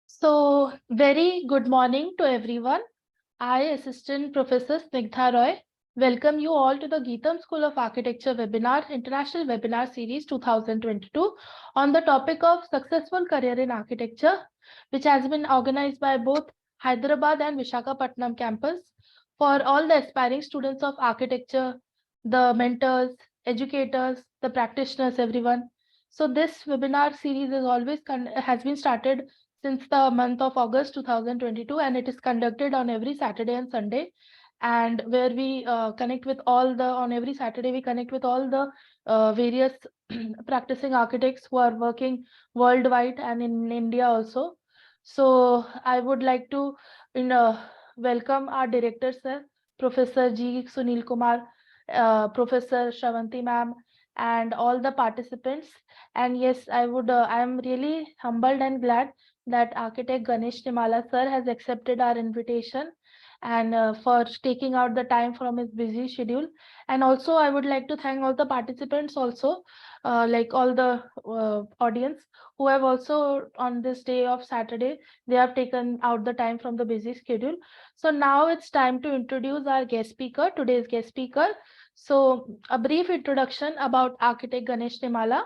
So, very good morning to everyone. I, Assistant Professor Snigdha Roy, welcome you all to the Geetham School of Architecture webinar, International Webinar Series 2022 on the topic of successful career in architecture, which has been organized by both Hyderabad and Visakhapatnam campus for all the aspiring students of architecture, the mentors, educators, the practitioners, everyone. So this webinar series has been started since the month of August 2022, and it is conducted on every Saturday and Sunday, and where we connect with on every Saturday we connect with all the various practicing architects who are working worldwide and in India also. So I would like to welcome our director sir, Professor G. Sunil Kumar, Professor Shravanti ma'am, and all the participants. And yes, I am really humbled and glad that architect Ganesh Nimmala sir has accepted our invitation and for taking out the time from his busy schedule. And also I would like to thank all the participants also, like all the audience who have also on this day of Saturday, they have taken out the time from the busy schedule. So now it's time to introduce our guest speaker, today's guest speaker. So a brief introduction about architect Ganesh Nimmala.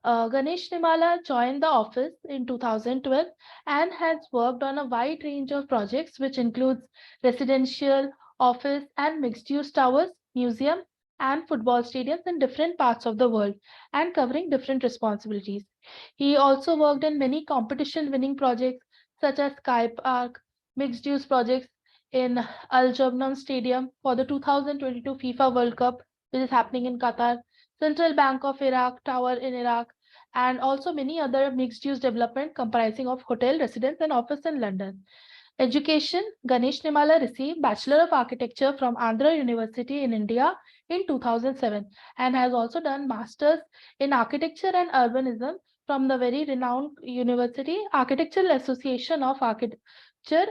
Ganesh Nimmala joined the office in 2012 and has worked on a wide range of projects, which includes residential, office, and mixed-use towers, museum, and football stadiums in different parts of the world, and covering different responsibilities. He also worked in many competition-winning projects such as Sky Park, mixed-use projects in Al Jumnan Stadium for the 2022 FIFA World Cup, which is happening in Qatar, Central Bank of Iraq Tower in Iraq, and also many other mixed-use development comprising of hotel, residence, and office in London. Education, Ganesh Nimmala received Bachelor of Architecture from Andhra University in India in 2007 and has also done Masters in Architecture and Urbanism from the very renowned University Architectural Association of Architecture,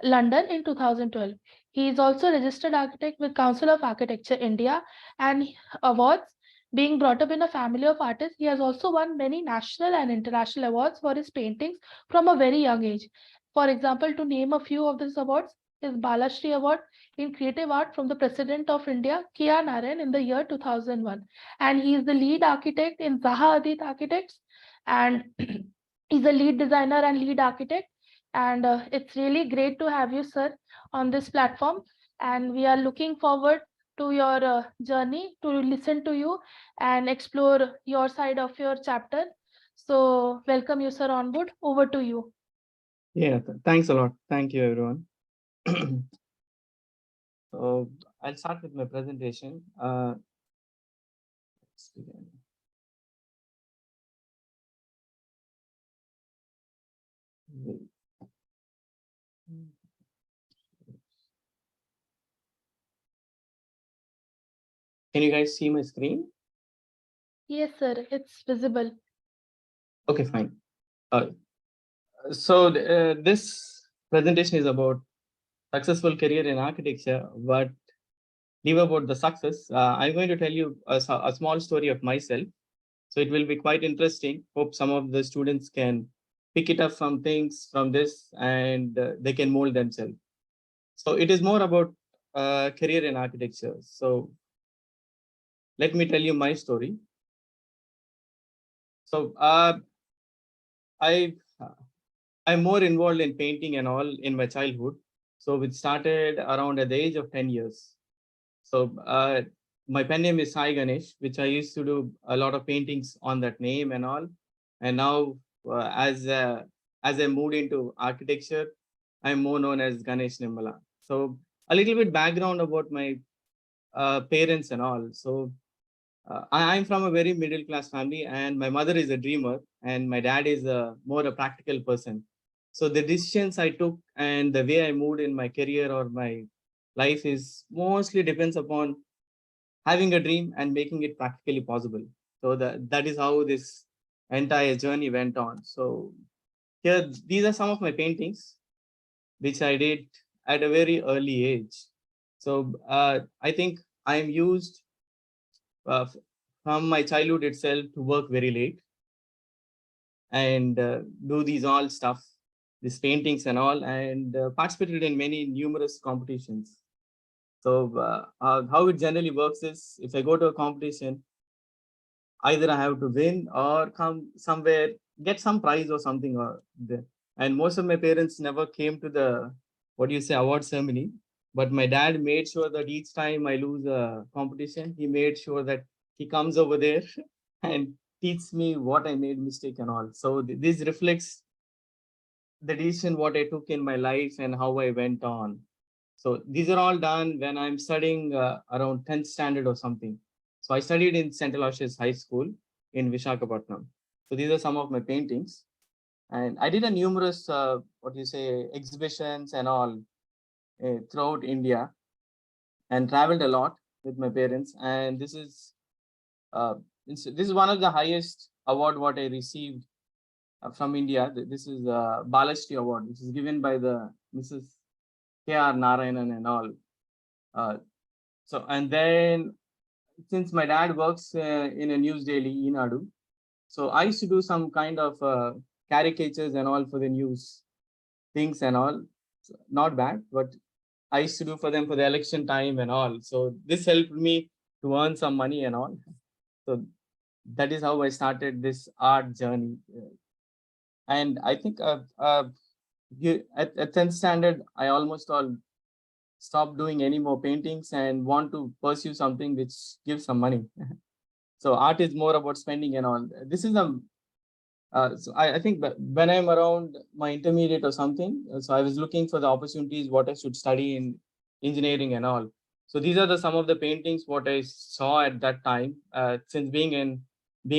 London in 2012. He is also registered architect with Council of Architecture India and awards. Being brought up in a family of artists, he has also won many national and international awards for his paintings from a very young age. For example, to name a few of these awards, is Balashri Award in Creative Art from the President of India, K.R. Narayan, in the year 2001. And he is the lead architect in Zaha Hadid Architects, and he's a lead designer and lead architect. And it's really great to have you, sir, on this platform. And we are looking forward to your journey, to listen to you and explore your side of your chapter. So welcome you, sir, on board. Over to you. Yeah, thanks a lot. Thank you, everyone. So I'll start with my presentation. Let's begin. Can you guys see my screen? Yes, sir, it's visible. Okay, fine. So this presentation is about successful career in architecture, but leave about the success. I'm going to tell you a small story of myself. So it will be quite interesting. Hope some of the students can pick it up from things from this and they can mold themselves. So it is more about career in architecture. So let me tell you my story. So I'm more involved in painting and all in my childhood. So it started around at the age of 10 years. So my pen name is Sai Ganesh, which I used to do a lot of paintings on that name and all. And now as I moved into architecture, I'm more known as Ganesh Nimmala. So a little bit background about my parents and all. So I'm from a very middle class family, and my mother is a dreamer, and my dad is more a practical person. So the decisions I took and the way I moved in my career or my life is mostly depends upon having a dream and making it practically possible. So that is how this entire journey went on. So here, these are some of my paintings, which I did at a very early age. So I think I am used from my childhood itself to work very late and do these all stuff, these paintings and all, and participated in many numerous competitions. So how it generally works is, if I go to a competition, either I have to win or come somewhere, get some prize or something. And most of my parents never came to the, what do you say, award ceremony. But my dad made sure that each time I lose a competition, he made sure that he comes over there and teaches me what I made mistake and all. So this reflects the decision what I took in my life and how I went on. So these are all done when I'm studying around 10th standard or something. So I studied in St. Aloysius High School in Vishakhapatnam. So these are some of my paintings. And I did a numerous, what you say, exhibitions and all throughout India, and traveled a lot with my parents. And uh, this is one of the highest award what I received from India. This is Balashri Award, which is given by the Mrs. K.R. Narayanan and all. So, and then since my dad works in a news daily, Inadu, so I used to do some kind of caricatures and all for the news things and all. So, not bad, but I used to do for them for the election time and all. So this helped me to earn some money and all. So that is how I started this art journey. And I think at 10th standard, I almost all stop doing any more paintings and want to pursue something which gives some money. So art is more about spending and all. This is so I think when I'm around my intermediate or something, so I was looking for the opportunities what I should study in engineering and all. So these are the some of the paintings what I saw at that time. Since being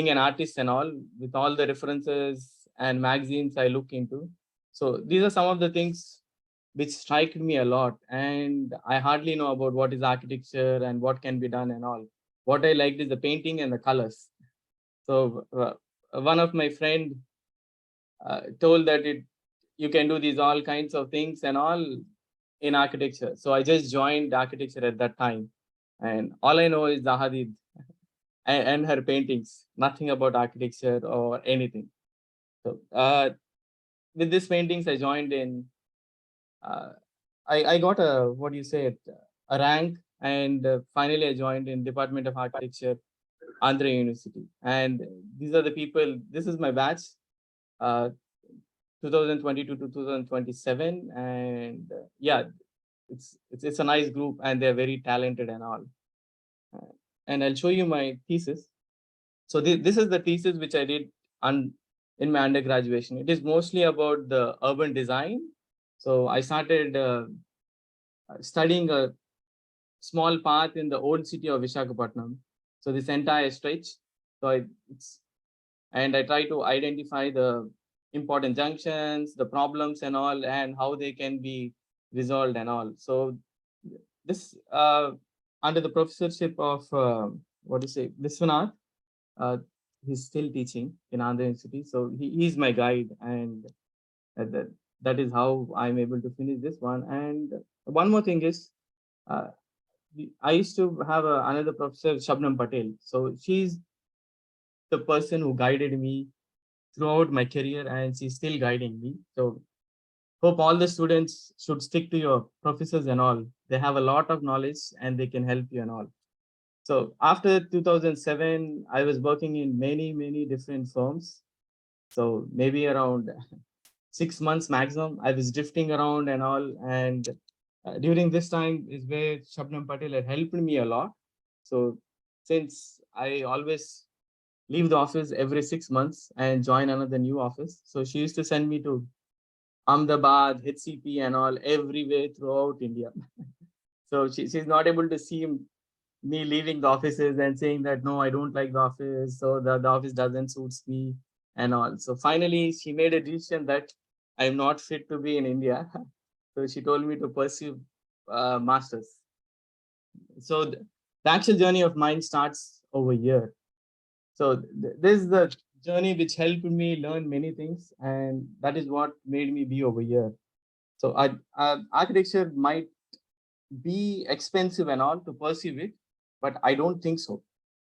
an artist and all, with all the references and magazines I look into. So these are some of the things which strike me a lot, and I hardly know about what is architecture and what can be done and all. What I liked is the painting and the colors. So one of my friend told that you can do these all kinds of things and all in architecture. So I just joined architecture at that time, and all I know is the Hadid and her paintings, nothing about architecture or anything. So with these paintings, I joined in. Uh, I got a, what do you say, a rank, and finally I joined in Department of Architecture, Andhra University. And these are the people. This is my batch, uh, 2022 to 2027, and yeah, it's a nice group, and they're very talented and all. Uh, and I'll show you my thesis. So this is the thesis which I did in my undergraduation. It is mostly about the urban design. So I started studying a small path in the old city of Vishakhapatnam. So this entire stretch. So I try to identify the important junctions, the problems and all, and how they can be resolved and all. So this under the professorship of what do you say, Viswanath, uh, he's still teaching in Andhra University. So he's my guide, and that that is how I'm able to finish this one. And one more thing is, uh, I used to have another professor, Shabnam Patel. So she's the person who guided me throughout my career, and she's still guiding me. So hope all the students should stick to your professors and all. They have a lot of knowledge and they can help you and all. So after 2007, I was working in many different firms. So maybe around 6 months maximum, I was drifting around and all. And during this time is where Shabnam Patel had helped me a lot. So since I always leave the office every 6 months and join another new office, so she used to send me to Ahmedabad, HCP, and all everywhere throughout India. So she's not able to see me leaving the offices and saying that no, I don't like the office, so the office doesn't suits me and all. So finally, she made a decision that I'm not fit to be in India. So she told me to pursue masters. So the actual journey of mine starts over here. So this is the journey which helped me learn many things, and that is what made me be over here. So architecture might be expensive and all to pursue it, but I don't think so.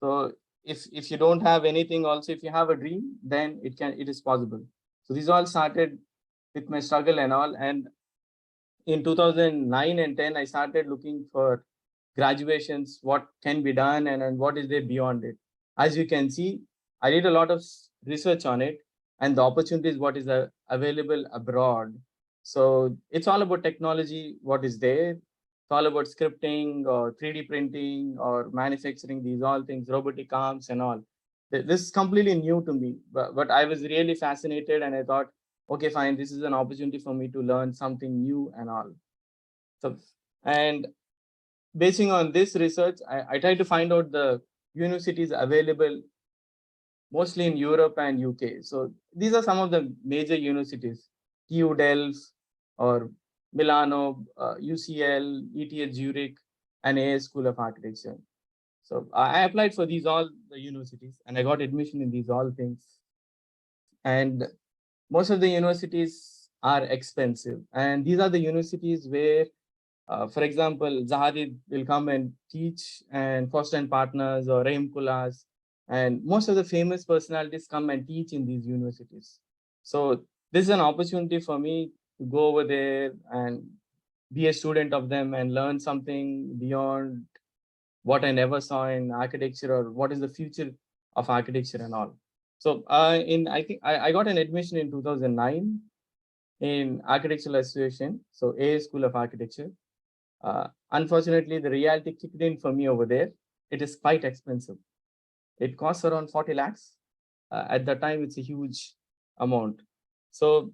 So if you don't have anything, also if you have a dream, then it is possible. So these all started with my struggle and all. And in 2009 and 10, I started looking for graduations, what can be done, and what is there beyond it. As you can see, I did a lot of research on it and the opportunities, what is available abroad. So it's all about technology, what is there. It's all about scripting or 3D printing or manufacturing, these all things, robotic arms and all. This is completely new to me, but I was really fascinated and I thought, okay, fine, this is an opportunity for me to learn something new and all. So, and basing on this research, I tried to find out the universities available mostly in Europe and UK. So these are some of the major universities: TU Delft or Milano, UCL, ETH Zurich, and AS School of Architecture. So I applied for these all the universities and I got admission in these all things. And most of the universities are expensive. And these are the universities where, for example, Zahadi will come and teach, and Foster and Partners or Rahim Kulas, and most of the famous personalities come and teach in these universities. So this is an opportunity for me to go over there and be a student of them and learn something beyond what I never saw in architecture, or what is the future of architecture and all. So I think I got an admission in 2009 in Architectural Association, so A School of Architecture. Unfortunately, the reality kicked in for me over there. It is quite expensive. It costs around 40 lakhs. At the time, it's a huge amount. So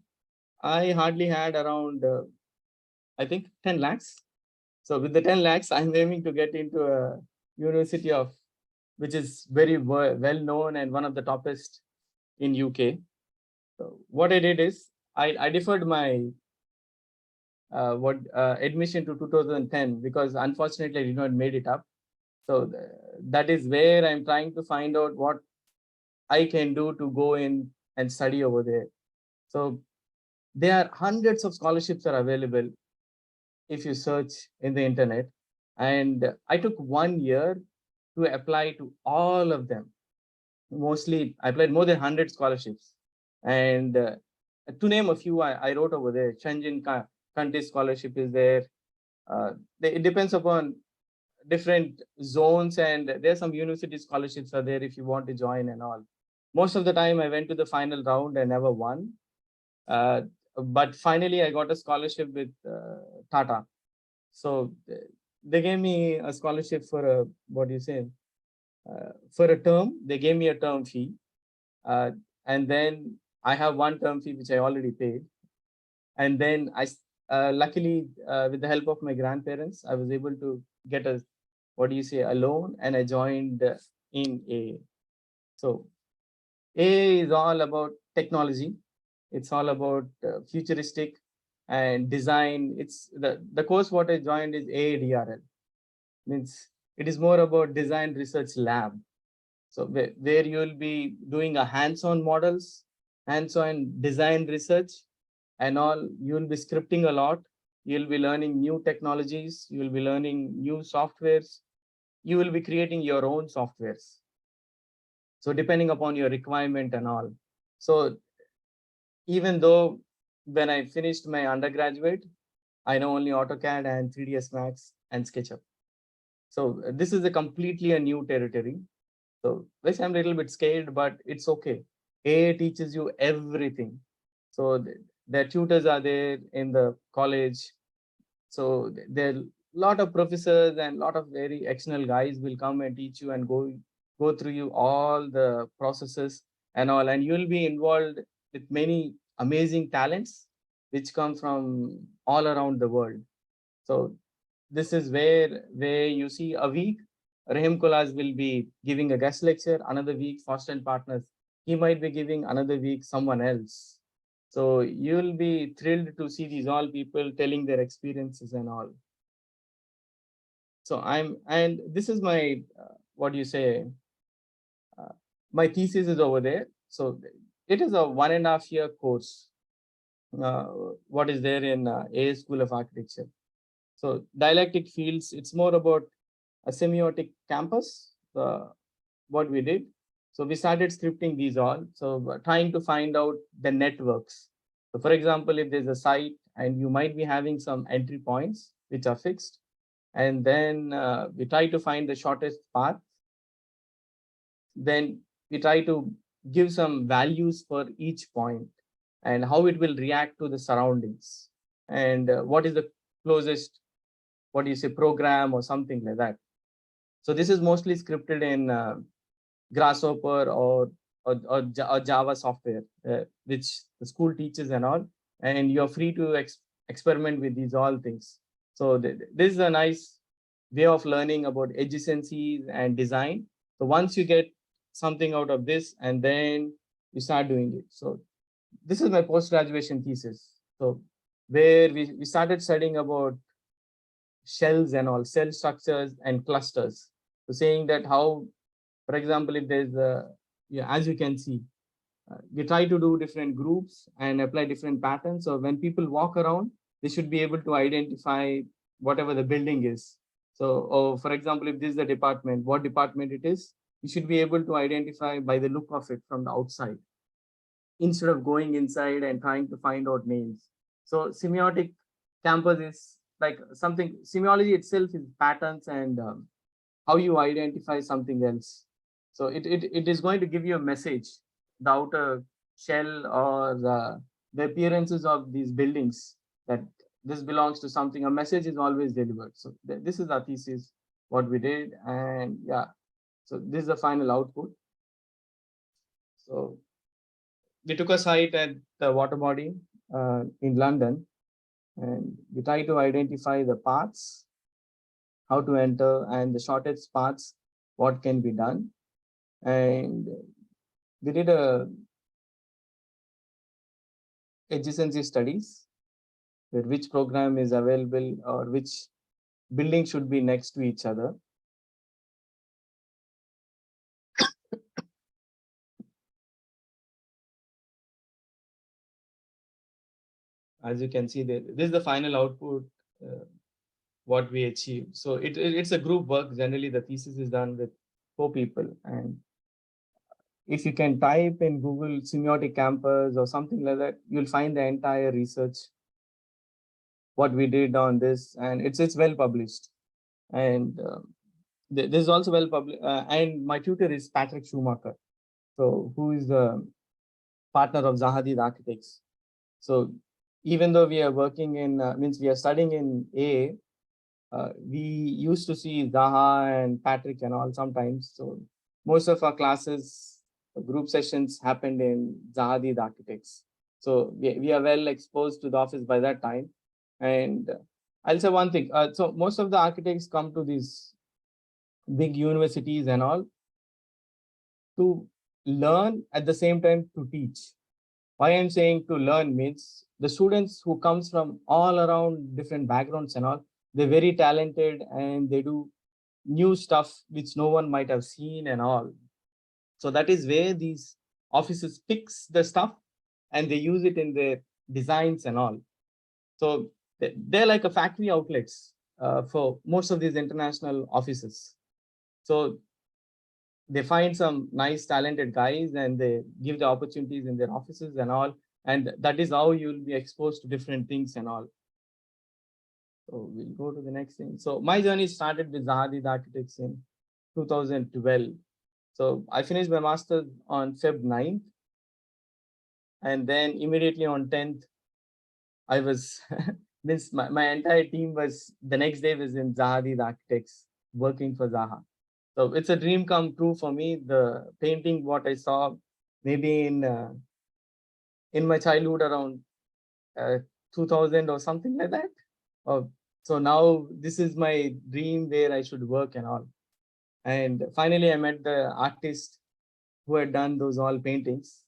I hardly had around, I think, 10 lakhs. So with the 10 lakhs, I'm aiming to get into a university of, which is very well known and one of the toppest in UK. So what I did is I deferred my admission to 2010 because unfortunately I did not made it up. So that is where I'm trying to find out what I can do to go in and study over there. So there are hundreds of scholarships are available if you search in the internet. And I took 1 year to apply to all of them. Mostly, I applied more than 100 scholarships. And to name a few, I wrote over there. Shenzhen Country Scholarship is there. It depends upon different zones, and there's some university scholarships are there if you want to join and all. Most of the time, I went to the final round and never won. Uh, but finally, I got a scholarship with Tata. So they gave me a scholarship for a, what do you say, for a term. They gave me a term fee. Uh, and then I have one term fee, which I already paid. And then luckily, with the help of my grandparents, I was able to get a, what do you say, a loan, and I joined in A. So A is all about technology. It's all about futuristic and design. It's the course what I joined is AADRL. Means it is more about design research lab. So where you will be doing a hands-on models, hands-on design research and all. You will be scripting a lot. You'll be learning new technologies. You will be learning new softwares. You will be creating your own softwares. So depending upon your requirement and all. So even though when I finished my undergraduate, I know only AutoCAD and 3ds Max and SketchUp. So this is a completely a new territory. So which I'm a little bit scared, but it's okay. AI teaches you everything. So their tutors are there in the college. So there are a lot of professors and a lot of very external guys will come and teach you and go through you all the processes and all, and you'll be involved with many amazing talents which come from all around the world. So this is where you see a week, Rahim Kolas will be giving a guest lecture, another week, Foster and Partners, he might be giving another week someone else. So you'll be thrilled to see these all people telling their experiences and all. So and this is my, what do you say, uh, my thesis is over there. So it is a 1.5 year course. Uh, what is there in A School of Architecture. So dialectic fields, it's more about a semiotic campus. what we did. So we started scripting these all. So trying to find out the networks. So for example, if there's a site and you might be having some entry points which are fixed, and then we try to find the shortest path. Then we try to give some values for each point and how it will react to the surroundings, and what is the closest, what do you say, program or something like that. So this is mostly scripted in Grasshopper or Java software, which the school teaches and all, and you're free to experiment with these all things. So this is a nice way of learning about adjacencies and design. So once you get something out of this, and then you start doing it. So this is my post-graduation thesis. So where we started studying about shells and all, cell structures and clusters. So saying that how, for example, if there's a, yeah, as you can see, we try to do different groups and apply different patterns. So when people walk around, they should be able to identify whatever the building is. So, oh, for example, if this is the department, what department it is, you should be able to identify by the look of it from the outside, instead of going inside and trying to find out names. So semiotic campus is like something, semiology itself is patterns and how you identify something else. So it is going to give you a message, the outer shell or the appearances of these buildings, that this belongs to something. A message is always delivered. So this is our thesis, what we did. And yeah, so this is the final output. So we took a site at the water body in London, and we try to identify the paths, how to enter, and the shortest paths, what can be done. And we did a adjacency studies, where which program is available or which building should be next to each other. As you can see there, this is the final output, what we achieved. So it's a group work. Generally, the thesis is done with 4 people. And if you can type in Google semiotic campus or something like that, you'll find the entire research, what we did on this, and it's well published. And this is also well published. And my tutor is Patrick Schumacher, so who is the partner of Zahadid Architects. So even though we are working in, means we are studying in A, we used to see Zaha and Patrick and all sometimes. So most of our classes, group sessions happened in Zahadid Architects. So we are well exposed to the office by that time. And I'll say one thing. So most of the architects come to these big universities and all to learn, at the same time to teach. Why I'm saying to learn means the students who comes from all around different backgrounds and all, they're very talented and they do new stuff which no one might have seen and all. So that is where these offices fix the stuff and they use it in their designs and all. So they're like a factory outlets for most of these international offices. So they find some nice talented guys and they give the opportunities in their offices and all. And that is how you'll be exposed to different things and all. So we'll go to the next thing. So my journey started with Zahadid Architects in 2012. So I finished my master's on Feb 9th. And then immediately on 10th, I was, means my entire team was, the next day was in Zahadid Architects working for Zaha. So it's a dream come true for me. The painting, what I saw maybe in my childhood around 2000 or something like that. So now this is my dream where I should work and all. And finally, I met the artist who had done those all paintings.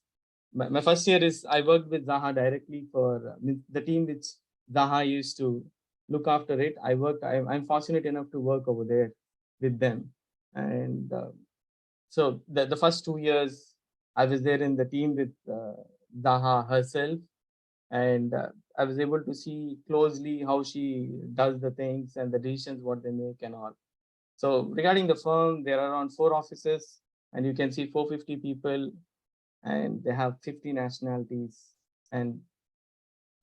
My first year is I worked with Zaha directly for the team which Zaha used to look after it. I'm fortunate enough to work over there with them. And so the first 2 years, I was there in the team with Zaha herself. And I was able to see closely how she does the things and the decisions what they make and all. So regarding the firm, there are around 4 offices. and you can see 450 people, and they have 50 nationalities, and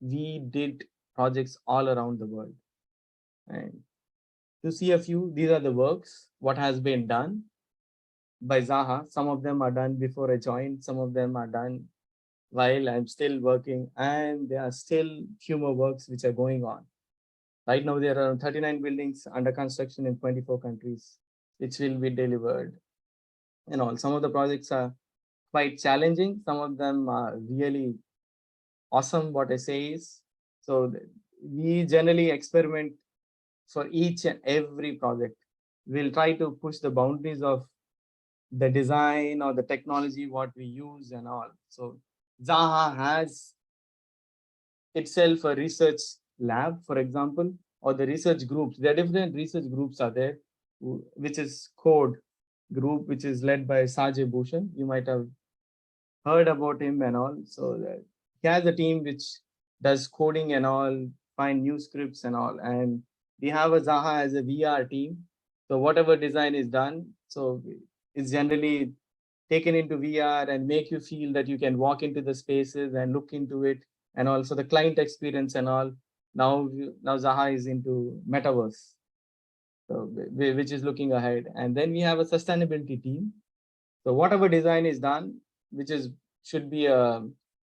we did projects all around the world. And to see a few, these are the works, what has been done by Zaha. Some of them are done before I joined, some of them are done while I'm still working, and there are still few more works which are going on. Right now, there are 39 buildings under construction in 24 countries, which will be delivered. And all, some of the projects are quite challenging. Some of them are really awesome. What I say is, so we generally experiment for each and every project. We'll try to push the boundaries of the design or the technology what we use and all. So Zaha has itself a research lab, for example, or the research groups. There are different research groups are there, which is code group, which is led by Sajay Bhushan. You might have heard about him and all. So he has a team which does coding and all, find new scripts and all. And we have a Zaha as a VR team. So whatever design is done, so it's generally taken into VR and make you feel that you can walk into the spaces and look into it, and also the client experience and all. Now Zaha is into metaverse, so which is looking ahead. And then we have a sustainability team. So whatever design is done, which is should be a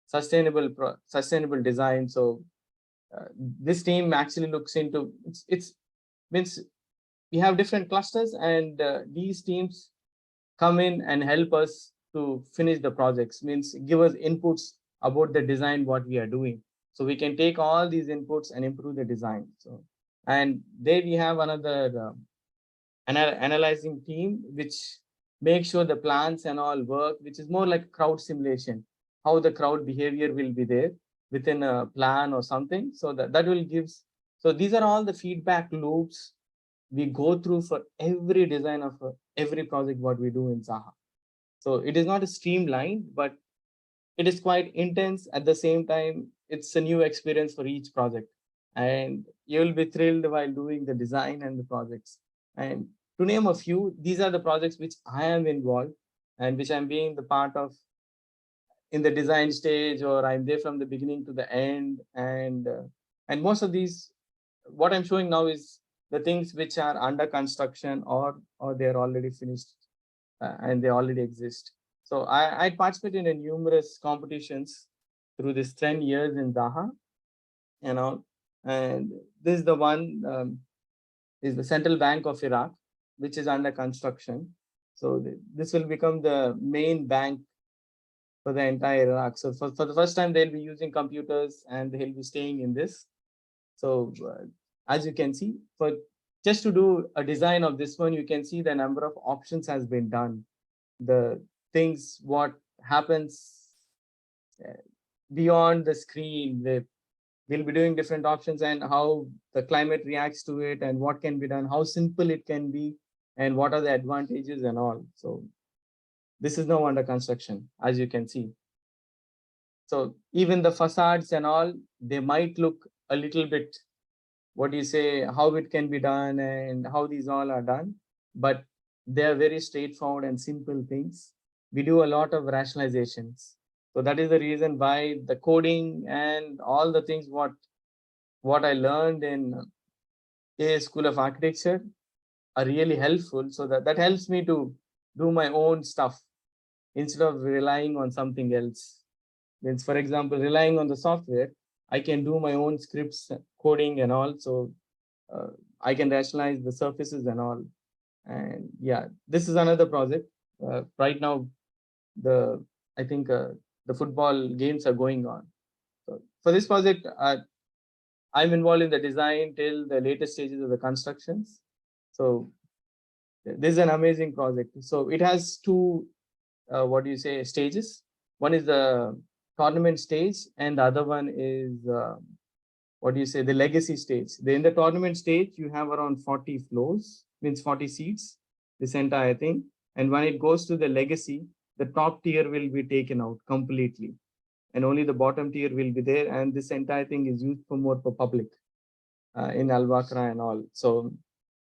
sustainable design. So this team actually looks into it's means we have different clusters, and these teams come in and help us to finish the projects, means give us inputs about the design what we are doing, so we can take all these inputs and improve the design. So, and there we have another analyzing team which makes sure the plans and all work, which is more like crowd simulation, how the crowd behavior will be there within a plan or something. So that will gives, so these are all the feedback loops we go through for every design of every project what we do in Zaha. So it is not a streamlined, but it is quite intense. At the same time, it's a new experience for each project, and you will be thrilled while doing the design and the projects. And to name a few, these are the projects which I am involved and which I'm being the part of in the design stage, or I'm there from the beginning to the end. And most of these, what I'm showing now is the things which are under construction, or they're already finished, and they already exist. So I participated in numerous competitions through this 10 years in Zaha and all. And this is the one, is the Central Bank of Iraq, which is under construction. So this will become the main bank for the entire Iraq. So for the first time, they'll be using computers and they'll be staying in this. So as you can see, for just to do a design of this one, you can see the number of options has been done. The things, what happens beyond the screen, we'll be doing different options, and how the climate reacts to it, and what can be done, how simple it can be, and what are the advantages and all. So this is now under construction, as you can see. So even the facades and all, they might look a little bit, what do you say, how it can be done and how these all are done, but they are very straightforward and simple things. We do a lot of rationalizations. So that is the reason why the coding and all the things what I learned in a School of Architecture are really helpful. So that helps me to do my own stuff instead of relying on something else. Means, for example, relying on the software, I can do my own scripts, coding and all. So I can rationalize the surfaces and all. And yeah, this is another project. Right now, I think the football games are going on. So for this project, I'm involved in the design till the latest stages of the constructions. So this is an amazing project. So it has two, what do you say, stages. One is the tournament stage, and the other one is what do you say, the legacy stage. In the tournament stage, you have around 40 floors, means 40 seats, this entire thing. And when it goes to the legacy, the top tier will be taken out completely, and only the bottom tier will be there. And this entire thing is used for more for public in Al Bakra and all. So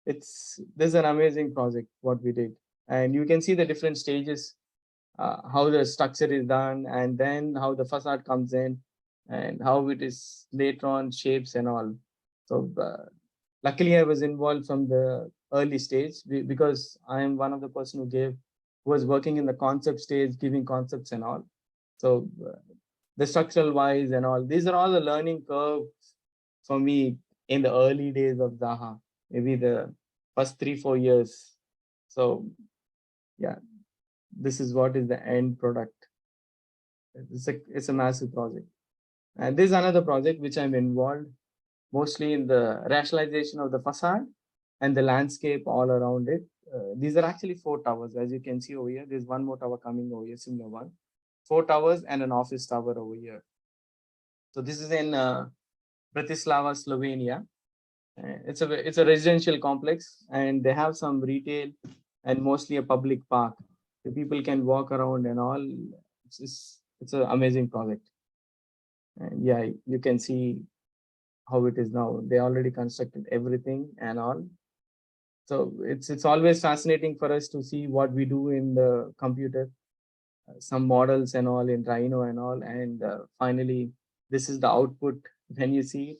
this is an amazing project what we did. And you can see the different stages, how the structure is done, and then how the facade comes in, and how it is later on shapes and all. So luckily, I was involved from the early stage because I am one of the person who was working in the concept stage, giving concepts and all. So the structural wise and all, these are all the learning curve for me in the early days of Zaha, maybe the first 3-4 years. So yeah, this is what is the end product. It's a massive project. And this is another project which I'm involved mostly in the rationalization of the facade and the landscape all around it. These are actually 4 towers, as you can see over here. There's one more tower coming over here, similar one. 4 towers and an office tower over here. So this is in Bratislava, Slovenia. It's a residential complex, and they have some retail and mostly a public park. The people can walk around and all. It's an amazing project. And yeah, you can see how it is now. They already constructed everything and all. So it's always fascinating for us to see what we do in the computer, some models and all in Rhino and all, and finally this is the output. When you see it,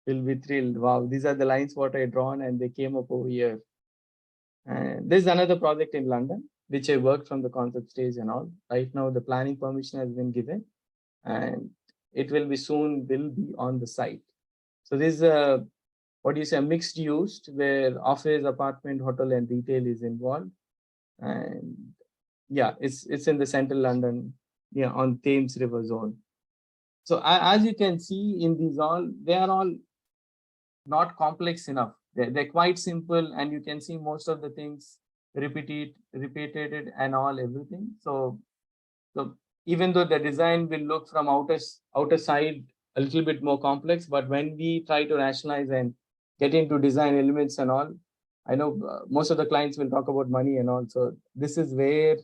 you'll be thrilled. Wow, these are the lines what I drawn, and they came up over here. And there's another project in London which I worked from the concept stage and all. Right now the planning permission has been given, and it will be on the site. So this is a what do you say, a mixed use where office, apartment, hotel, and retail is involved. And yeah, it's in the central London, yeah, on Thames River zone. So as you can see in these all, they are all not complex enough. They're quite simple, and you can see most of the things repeated and all everything. So even though the design will look from outer side a little bit more complex, but when we try to rationalize and get into design elements and all, I know most of the clients will talk about money and all. So this is where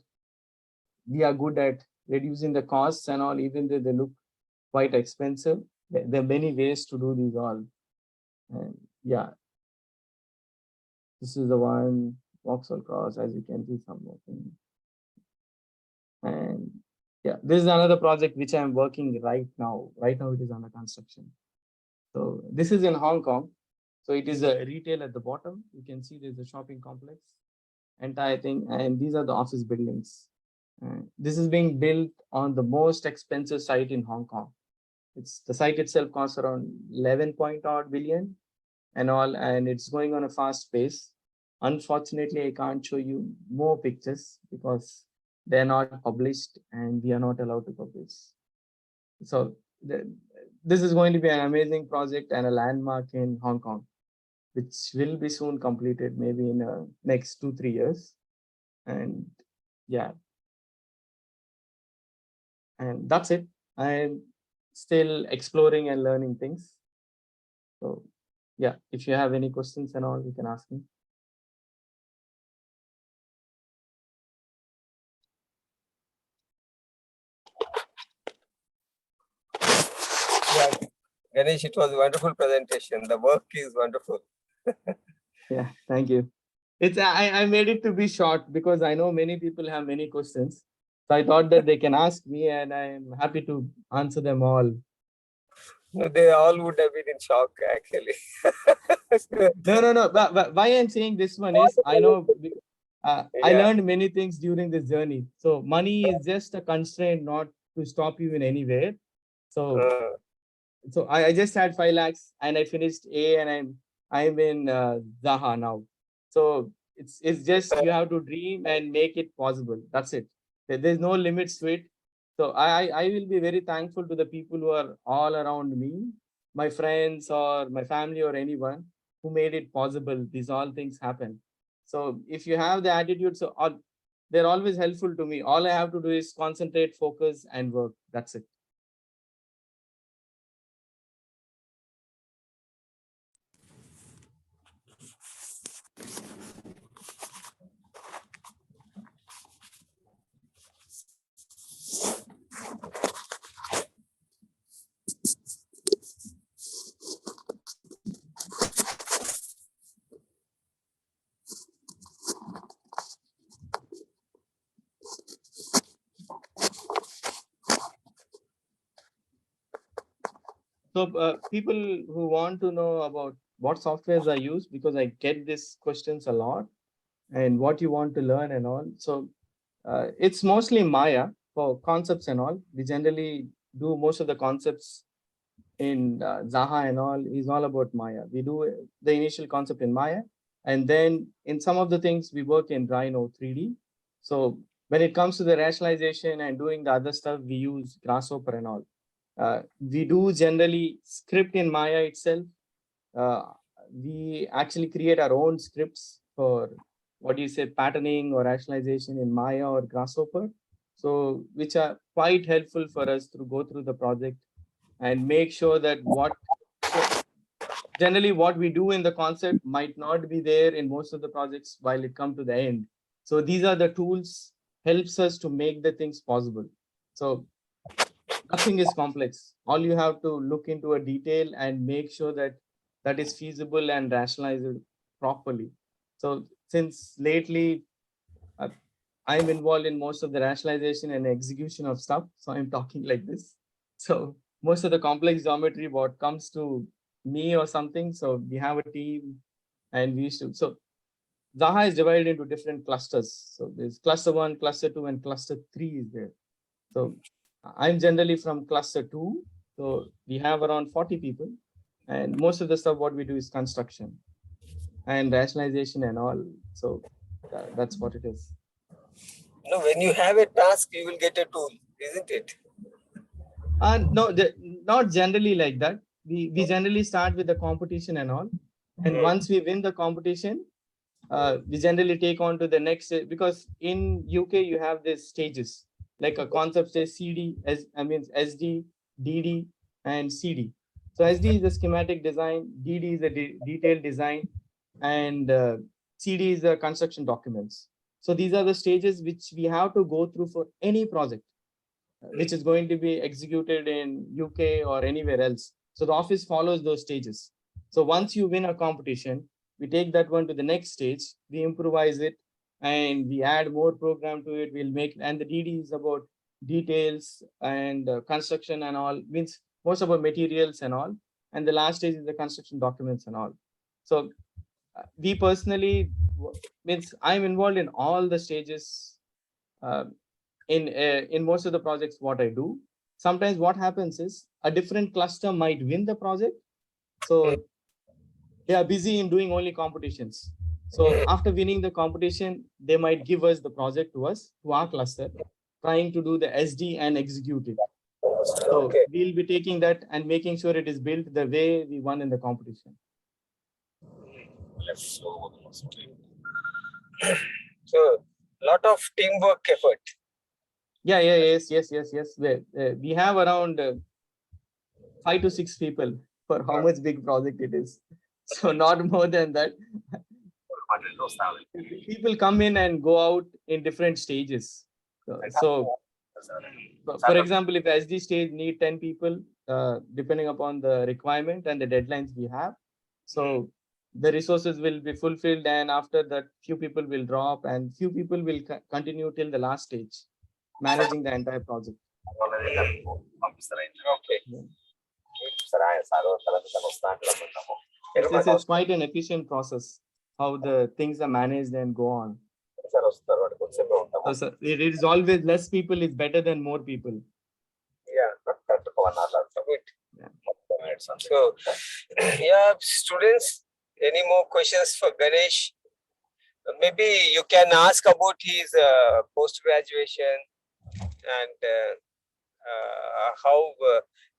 we are good at reducing the costs and all, even though they look quite expensive. There are many ways to do these all. And yeah, this is the one Vauxhall Cross, as you can see some more things. And yeah, this is another project which I'm working right now. Right now it is under construction. So this is in Hong Kong. So it is a retail at the bottom. You can see there's a shopping complex, entire thing, and these are the office buildings. This is being built on the most expensive site in Hong Kong. The site itself costs around 11 point odd billion and all, and it's going on a fast pace. Unfortunately, I can't show you more pictures because they're not published and we are not allowed to publish. So this is going to be an amazing project and a landmark in Hong Kong, which will be soon completed, maybe in the next 2-3 years. And yeah, and that's it. I'm still exploring and learning things. So yeah, if you have any questions and all, you can ask me. Yeah, Ganesh, it was a wonderful presentation. The work is wonderful. Yeah, thank you. I made it to be short because I know many people have many questions. So I thought that they can ask me, and I'm happy to answer them all. No, they all would have been in shock, actually. No. But why I'm saying this one is I know I learned many things during this journey. So money is just a constraint, not to stop you in anywhere. So I just had 5 lakhs and I finished A, and I'm in Zaha now. So it's just you have to dream and make it possible. That's it. There's no limits to it. So I will be very thankful to the people who are all around me, my friends or my family or anyone who made it possible. These all things happen. So if you have the attitude, they're always helpful to me. All I have to do is concentrate, focus, and work. That's it. So people who want to know about what softwares I use, because I get these questions a lot, and what you want to learn and all. So it's mostly Maya for concepts and all. We generally do most of the concepts in Zaha and all is all about Maya. We do the initial concept in Maya, and then in some of the things we work in Rhino 3D. So when it comes to the rationalization and doing the other stuff, we use Grasshopper and all. We do generally script in Maya itself. Uh, we actually create our own scripts for what do you say, patterning or rationalization in Maya or Grasshopper. So which are quite helpful for us to go through the project and make sure that generally what we do in the concept might not be there in most of the projects while it comes to the end. So these are the tools helps us to make the things possible. So nothing is complex. All you have to look into a detail and make sure that that is feasible and rationalized properly. So since lately uh, I'm involved in most of the rationalization and execution of stuff, so I'm talking like this. So most of the complex geometry, what comes to me or something, so we have a team and we used to. So Zaha is divided into different clusters. So there's cluster 1, cluster 2, and cluster 3 is there. So I'm generally from cluster 2. So we have around 40 people. And most of the stuff what we do is construction and rationalization and all. So that's what it is. No, when you have a task, you will get a tool, isn't it? No, not generally like that. We generally start with the competition and all. And once we win the competition, we generally take on to the next, because in UK you have these stages, like a concept says CD, SD, DD, and CD. So SD is the schematic design, DD is the detailed design, and CD is the construction documents. So these are the stages which we have to go through for any project which is going to be executed in UK or anywhere else. So the office follows those stages. So once you win a competition, we take that one to the next stage, we improvise it, and we add more program to it. We'll make, and the DD is about details and construction and all, means most about materials and all. And the last stage is the construction documents and all. So we personally, means I'm involved in all the stages uh, in most of the projects what I do. Sometimes what happens is a different cluster might win the project. So they are busy in doing only competitions. So after winning the competition, they might give us the project to us, to our cluster, trying to do the SD and execute it. So we'll be taking that and making sure it is built the way we won in the competition. So lot of teamwork effort. Yes. We have around 5 to 6 people for how much big project it is. So not more than that. People come in and go out in different stages. So for example, if SD stage need 10 people, depending upon the requirement and the deadlines we have, so the resources will be fulfilled, and after that few people will drop and few people will continue till the last stage, managing the entire project. Okay. Yeah. It's quite an efficient process how the things are managed and go on. So it is always less people is better than more people. Yeah. Good. Yeah. So, yeah, students, any more questions for Ganesh? Maybe you can ask about his post-graduation and how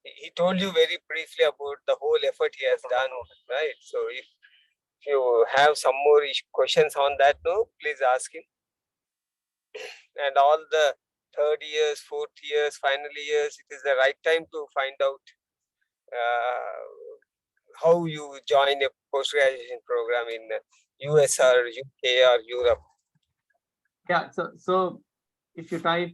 he told you very briefly about the whole effort he has done, right? So if you have some more questions on that, no, please ask him. And all the third years, fourth years, final years, it is the right time to find out how you join a post-graduation program in US or UK or Europe. Yeah, so if you type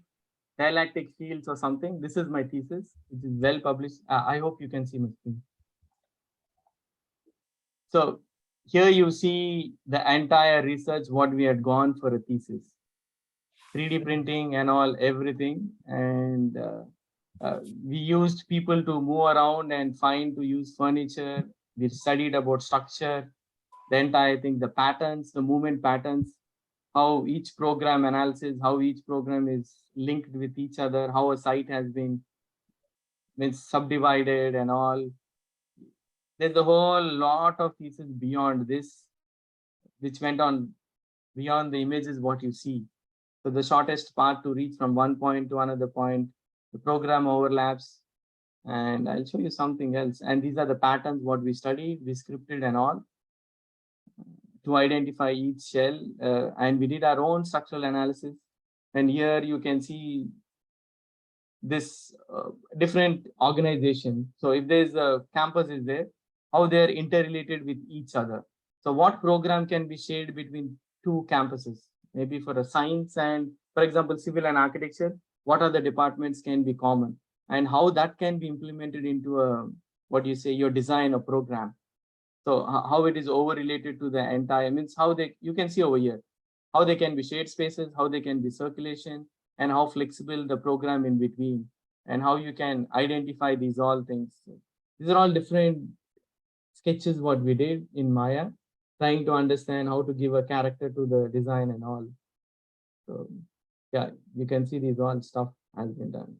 dialectic fields or something, this is my thesis, which is well published. I hope you can see my screen. So here you see the entire research, what we had gone for a thesis, 3D printing and all, everything. And We used people to move around and find to use furniture. We studied about structure, the entire thing, the patterns, the movement patterns, how each program analysis, how each program is linked with each other, how a site has been subdivided and all. There's a whole lot of pieces beyond this, which went on beyond the images what you see. So the shortest path to reach from one point to another point, the program overlaps, and I'll show you something else. And these are the patterns what we studied, we scripted and all to identify each shell. And we did our own structural analysis. And here you can see this different organization. So if there's a campus is there, how they're interrelated with each other. So what program can be shared between two campuses? Maybe for a science and, for example, civil and architecture, what are the departments can be common and how that can be implemented into a, what you say, your design or program. So how it is over related to the entire, means how they, you can see over here, how they can be shared spaces, how they can be circulation, and how flexible the program in between, and how you can identify these all things. These are all different sketches what we did in Maya, trying to understand how to give a character to the design and all. So yeah, you can see these all stuff has been done.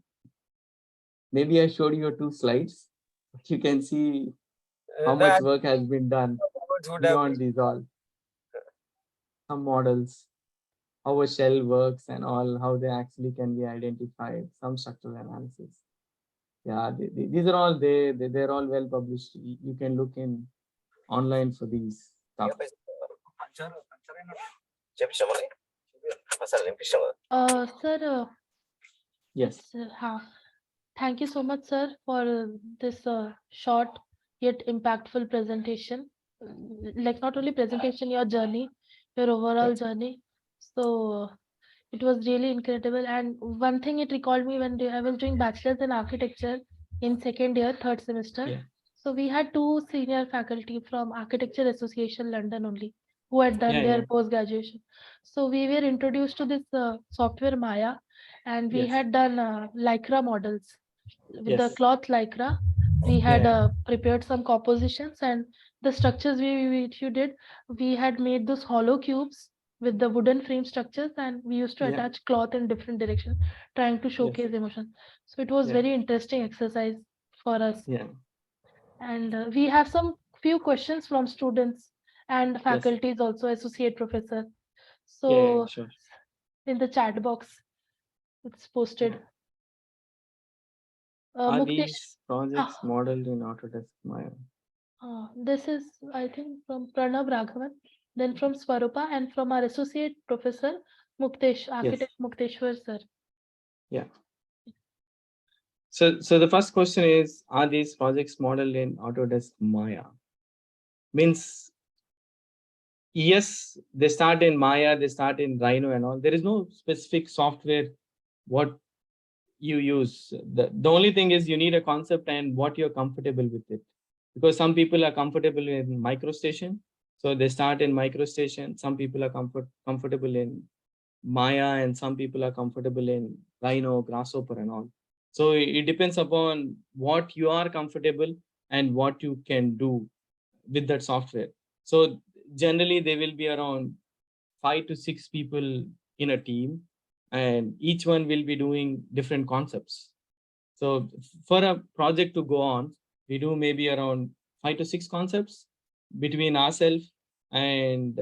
Maybe I showed you 2 slides, but you can see how much work has been done beyond these all. Some models, how a shell works and all, how they actually can be identified, some structural analysis. Yeah, these are all they're all well published. You can look in online for these stuff. Sir, Yes. thank you so much, sir, for this short yet impactful presentation. Like not only presentation, your journey, your overall journey. So it was really incredible. And one thing it recalled me when I was doing bachelor's in architecture in second year, third semester. Yeah. So we had 2 senior faculty from Architecture Association London only who had done their post graduation. So we were introduced to this software Maya, and we had done lycra models with the cloth lycra. We had prepared some compositions, and the structures which you did, we had made those hollow cubes with the wooden frame structures, and we used to attach cloth in different directions, trying to showcase emotion. So it was very interesting exercise for us. And we have some few questions from students and faculties also, associate professor. So sure. in the chat box, it's posted. Are Muktesh, these projects modeled in Autodesk Maya? this is, I think, from Pranav Raghavan, then from Swarupa, and from our associate professor, Muktesh, architect Mukteshwar sir. Yeah. So the first question is, are these projects modeled in Autodesk Maya? Means, yes, they start in Maya, they start in Rhino and all. There is no specific software what you use. The only thing is you need a concept and what you're comfortable with it. Because some people are comfortable in MicroStation, so they start in MicroStation. Some people are comfortable in Maya, and some people are comfortable in Rhino, Grasshopper, and all. So it depends upon what you are comfortable and what you can do with that software. So generally, there will be around 5 to 6 people in a team, and each one will be doing different concepts. So for a project to go on, we do maybe around 5 to 6 concepts between ourselves, and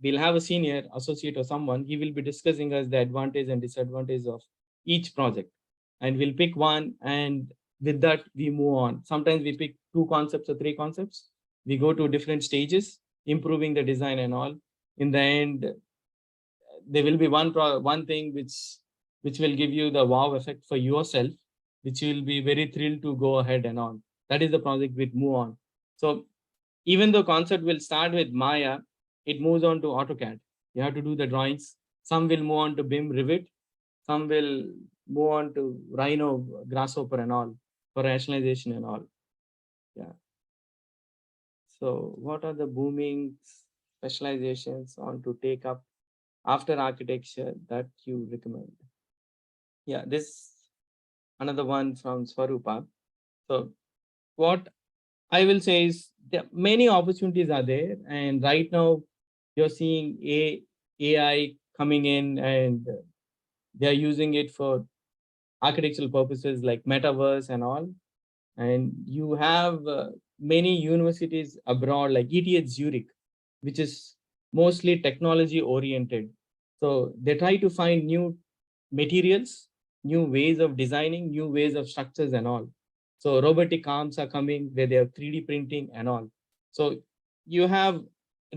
we'll have a senior associate or someone. He will be discussing us the advantage and disadvantage of each project, and we'll pick one, and with that we move on. Sometimes we pick 2 concepts or 3 concepts. We go to different stages, improving the design and all. In the end, there will be one thing which will give you the wow effect for yourself, which will be very thrilled to go ahead and on. That is the project with move on. So even though concept will start with Maya, it moves on to AutoCAD. You have to do the drawings. Some will move on to BIM Revit. Some will move on to Rhino, Grasshopper and all for rationalization and all. Yeah. So what are the booming specializations on to take up after architecture that you recommend? Yeah, this another one from Swarupa. So what I will say is that many opportunities are there, and right now you're seeing AI coming in, and they are using it for architectural purposes like metaverse and all. And you have many universities abroad like ETH Zurich, which is mostly technology oriented. So they try to find new materials, new ways of designing, new ways of structures and all. So robotic arms are coming where they have 3D printing and all. So you have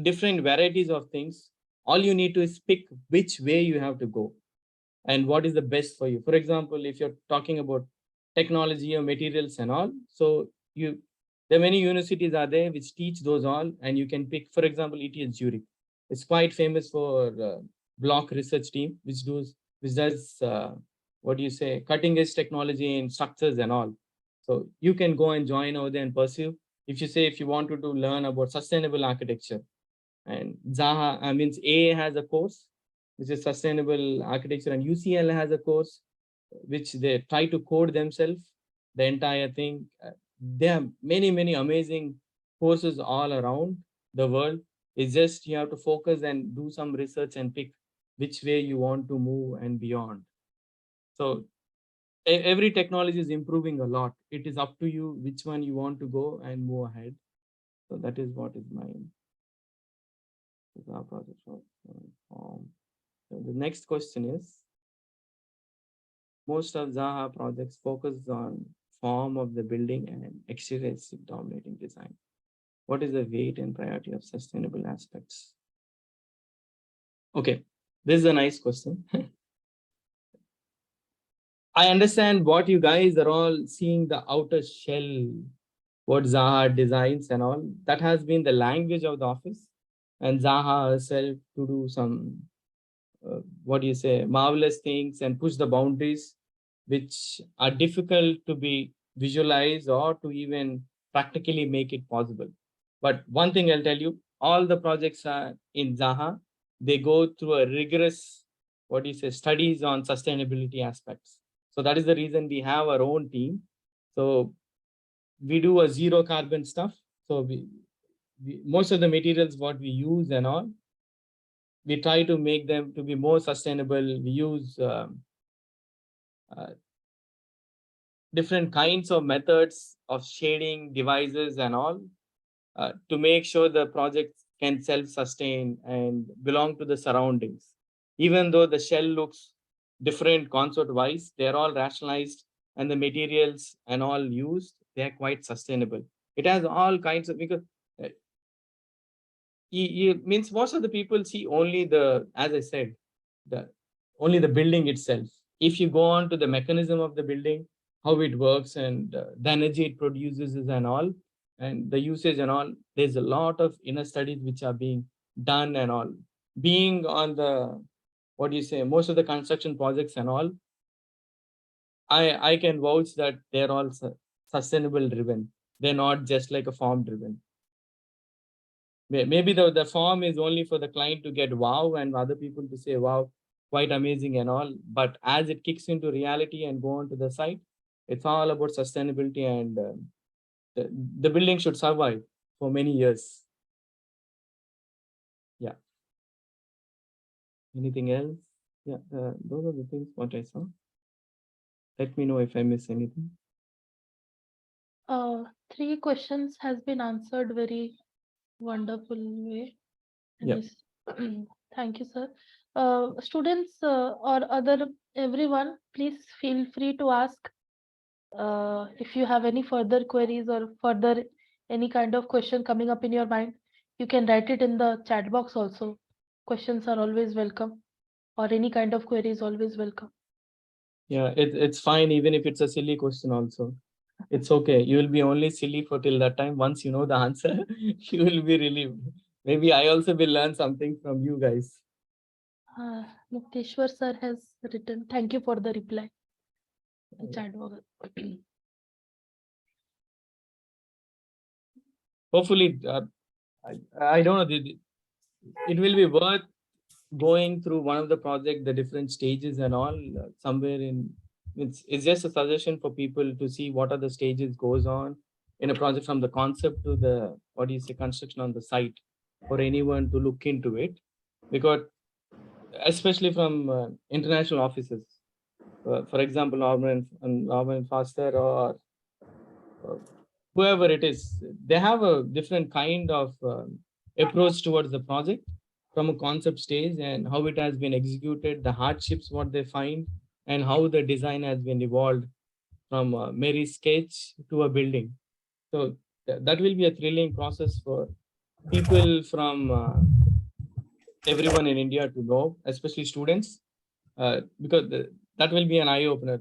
different varieties of things. All you need to is pick which way you have to go and what is the best for you. For example, if you're talking about technology or materials and all, so you there are many universities are there which teach those all, and you can pick. For example, ETH Zurich, it's quite famous for block research team, which does what do you say, cutting edge technology in structures and all. So you can go and join over there and pursue. If you say if you wanted to learn about sustainable architecture, and Zaha, I means A has a course which is sustainable architecture, and UCL has a course which they try to code themselves the entire thing. There are many amazing courses all around the world. It's just you have to focus and do some research and pick which way you want to move and beyond. So every technology is improving a lot. It is up to you which one you want to go and move ahead. So that is what is mine. Our project form. So the next question is, most of Zaha projects focus on form of the building and exterior dominating design. What is the weight and priority of sustainable aspects? Okay, this is a nice question. I understand what you guys are all seeing, the outer shell, what Zaha designs and all. That has been the language of the office, and Zaha herself to do some what do you say, marvelous things and push the boundaries which are difficult to be visualized or to even practically make it possible. But one thing I'll tell you, all the projects are in Zaha, they go through a rigorous, what do you say, studies on sustainability aspects. So that is the reason we have our own team. So we do a zero carbon stuff. So we most of the materials what we use and all, we try to make them to be more sustainable. We use uh, different kinds of methods of shading devices and all to make sure the project can self-sustain and belong to the surroundings. Even though the shell looks different concept-wise, they're all rationalized, and the materials and all used, they're quite sustainable. It has all kinds of, because uh, means most of the people see only the, as I said, the only the building itself. If you go on to the mechanism of the building, how it works, and the energy it produces and all, and the usage and all, there's a lot of inner studies which are being done and all. Being on the, what do you say, most of the construction projects and all, I can vouch that they're all sustainable driven. They're not just like a form driven. Maybe the form is only for the client to get wow and other people to say wow, quite amazing and all. But as it kicks into reality and go on to the site, it's all about sustainability, and the building should survive for many years. Yeah. Anything else? Yeah, those are the things what I saw. Let me know if I miss anything. 3 questions has been answered very wonderful way. Yep. Thank you, sir. Students or other everyone, please feel free to ask if you have any further queries or further any kind of question coming up in your mind. You can write it in the chat box also. Questions are always welcome, or any kind of query is always welcome. Yeah, it's fine even if it's a silly question also. It's okay. You will be only silly for till that time. Once you know the answer, you will be relieved. Maybe I also will learn something from you guys. Mukteshwar sir has written, thank you for the reply. The chat box. Hopefully, I don't know. It will be worth going through one of the project, the different stages and all, somewhere in it's just a suggestion for people to see what are the stages goes on in a project from the concept to the construction on the site, for anyone to look into it, because especially from international offices, for example, Norman Foster or uh, whoever it is, they have a different kind of approach towards the project from a concept stage, and how it has been executed, the hardships what they find, and how the design has been evolved from a merry sketch to a building. So that will be a thrilling process for people from everyone in India to know, especially students, because that will be an eye opener.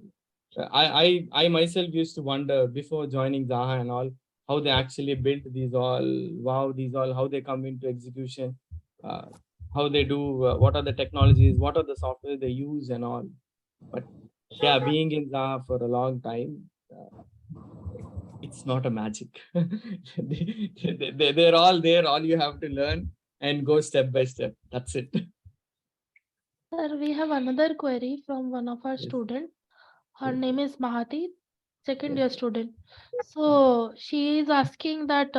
I myself used to wonder before joining Zaha and all, how they actually built these all, how they come into execution, uh, how they do, what are the technologies, what are the software they use and all. But yeah, being in Zaha for a long time, it's not a magic. They're all there. All you have to learn and go step by step. That's it. Sir, we have another query from one of our Yes. students. Her Yes. name is Mahati, second Yes. year student. So she is asking that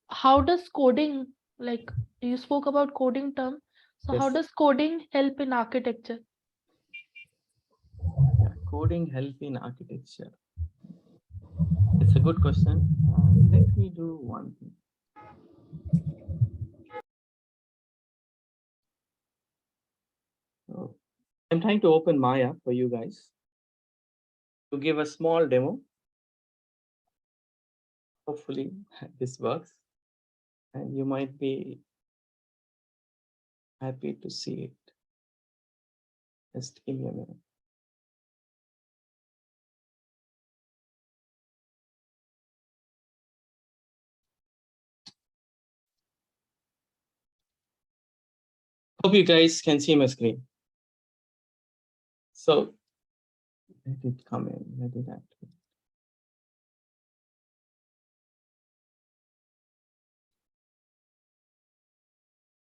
how does coding, like you spoke about coding term, so how Yes. does coding help in architecture? Yeah, coding help in architecture. It's a good question. Let me do one thing. So I'm trying to open Maya for you guys to give a small demo. Hopefully this works, and you might be happy to see it. Just give me a minute. Hope you guys can see my screen. So let it come in. Let it activate.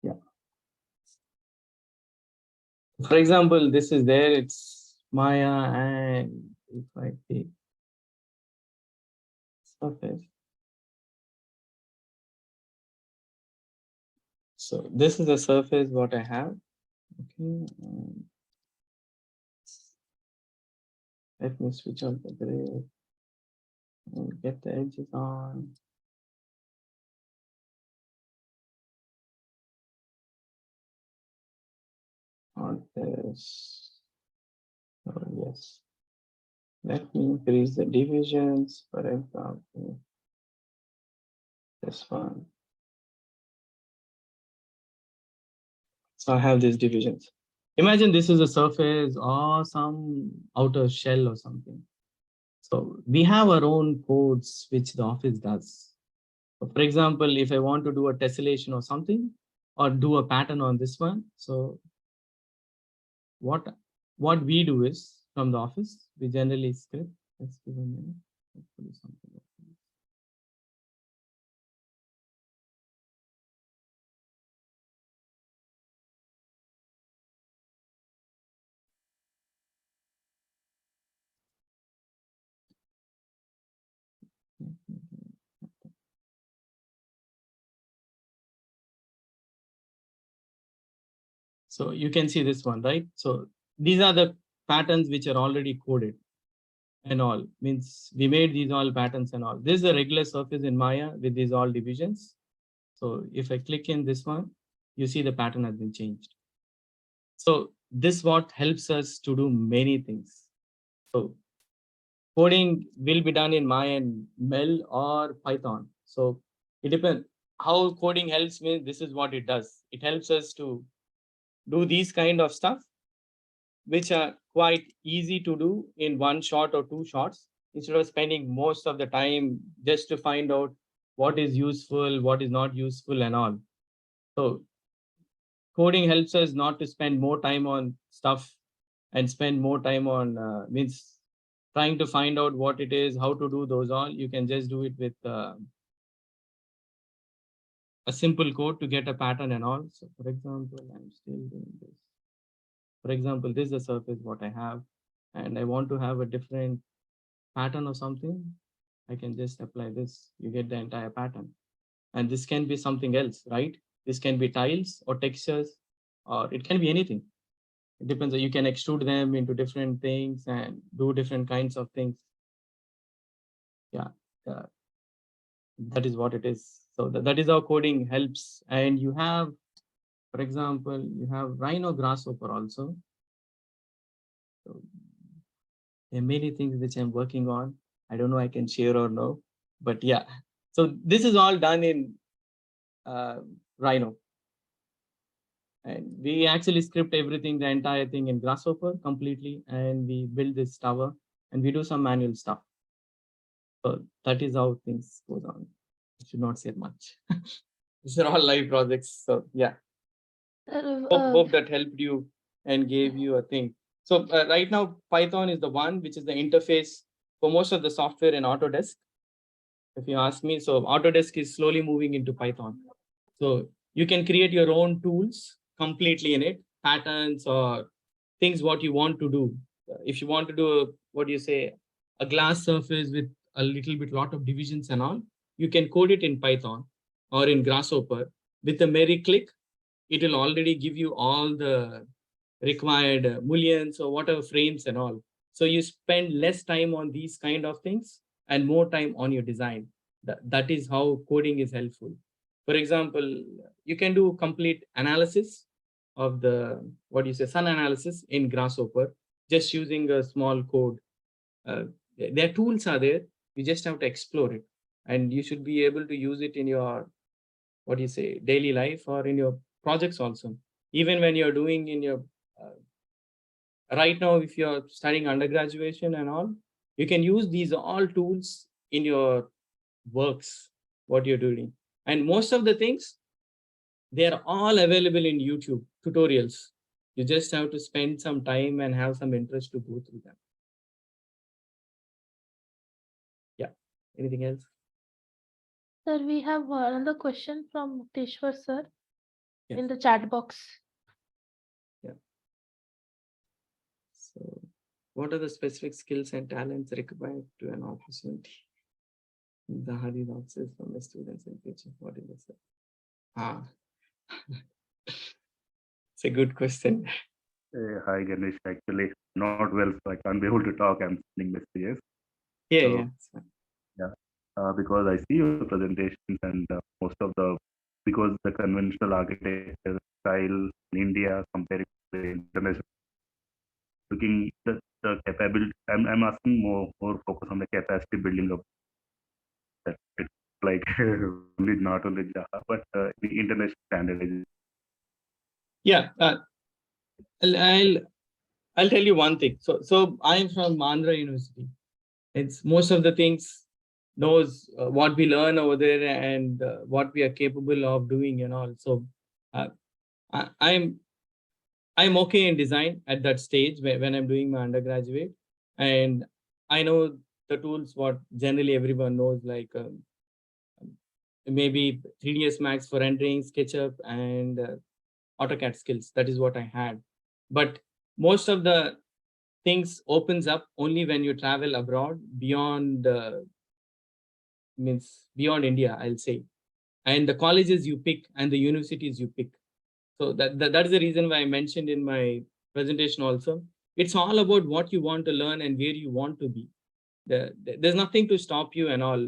Yeah. For example, this is there. It's Maya, and if I take surface. So this is the surface what I have. Okay. Let me switch on the gray and get the edges on. On this. Oh, yes. Let me increase the divisions, for example, this one. So I have these divisions. Imagine this is a surface or some outer shell or something. So we have our own codes which the office does. So for example, if I want to do a tessellation or something, or do a pattern on this one, so what we do is from the office, we generally script. Let's give a minute. Hopefully something. So you can see this one, right? So these are the patterns which are already coded and all, means we made these all patterns and all. This is a regular surface in Maya with these all divisions. So if I click in this one, you see the pattern has been changed. So this what helps us to do many things. So coding will be done in Maya and Mel or Python. So it depends how coding helps me. This is what it does. It helps us to do these kind of stuff, which are quite easy to do in one shot or two shots, instead of spending most of the time just to find out what is useful, what is not useful and all. So coding helps us not to spend more time on stuff and spend more time on means trying to find out what it is, how to do those all. You can just do it with a simple code to get a pattern and all. So for example, I'm still doing this. For example, this is the surface what I have. and I want to have a different pattern or something, I can just apply this. You get the entire pattern. And this can be something else, right? This can be tiles or textures, or it can be anything. It depends. You can extrude them into different things and do different kinds of things. Yeah, that is what it is. So that is how coding helps. And you have, for example, you have Rhino Grasshopper also. So there are many things which I'm working on. I don't know I can share or no, but yeah. So this is all done in Rhino. And we actually script everything, the entire thing in Grasshopper completely, and we build this tower and we do some manual stuff. So that is how things goes on. I should not say much. These are all live projects. So yeah, hope that helped you and gave you a thing. So right now, Python is the one which is the interface for most of the software in Autodesk. If you ask me, so Autodesk is slowly moving into Python. So you can create your own tools completely in it, patterns or things what you want to do. If you want to do, what do you say, a glass surface with a little bit lot of divisions and all, you can code it in Python or in Grasshopper. With a merry click, it will already give you all the required mullions or whatever frames and all. So you spend less time on these kind of things and more time on your design. That is how coding is helpful. For example, you can do complete analysis of the, what do you say, sun analysis in Grasshopper, just using a small code. Their tools are there. You just have to explore it. And you should be able to use it in your, what do you say, daily life or in your projects also. Even when you're doing in your, right now, if you're studying undergraduation and all, you can use these all tools in your works, what you're doing. And most of the things, they're all available in YouTube tutorials. You just have to spend some time and have some interest to go through them. Yeah. Anything else? Sir, we have another question from Mukteshwar sir Yeah. in the chat box. Yeah. So what are the specific skills and talents required to an opportunity? The Hari answers from the students in future. What is it? It's a good question. Hi Ganesh, actually not well, so I can't be able to talk. I'm sending messages. Yeah, So, yeah. because I see your presentations and most of the, because the conventional architecture style in India compared to the international, looking the capability, I'm asking more focus on the capacity building of that. It's like only not only Java, but the international standardization. Yeah. I'll tell you one thing. So I'm from Andhra University. It's most of the things knows what we learn over there and what we are capable of doing and all. So uh, I'm okay in design at that stage when I'm doing my undergraduate, and I know the tools what generally everyone knows, like maybe 3ds Max for rendering, SketchUp, and AutoCAD skills. That is what I had. But most of the things opens up only when you travel abroad beyond means beyond India, I'll say, and the colleges you pick and the universities you pick. So that is the reason why I mentioned in my presentation also. It's all about what you want to learn and where you want to be. There's nothing to stop you and all.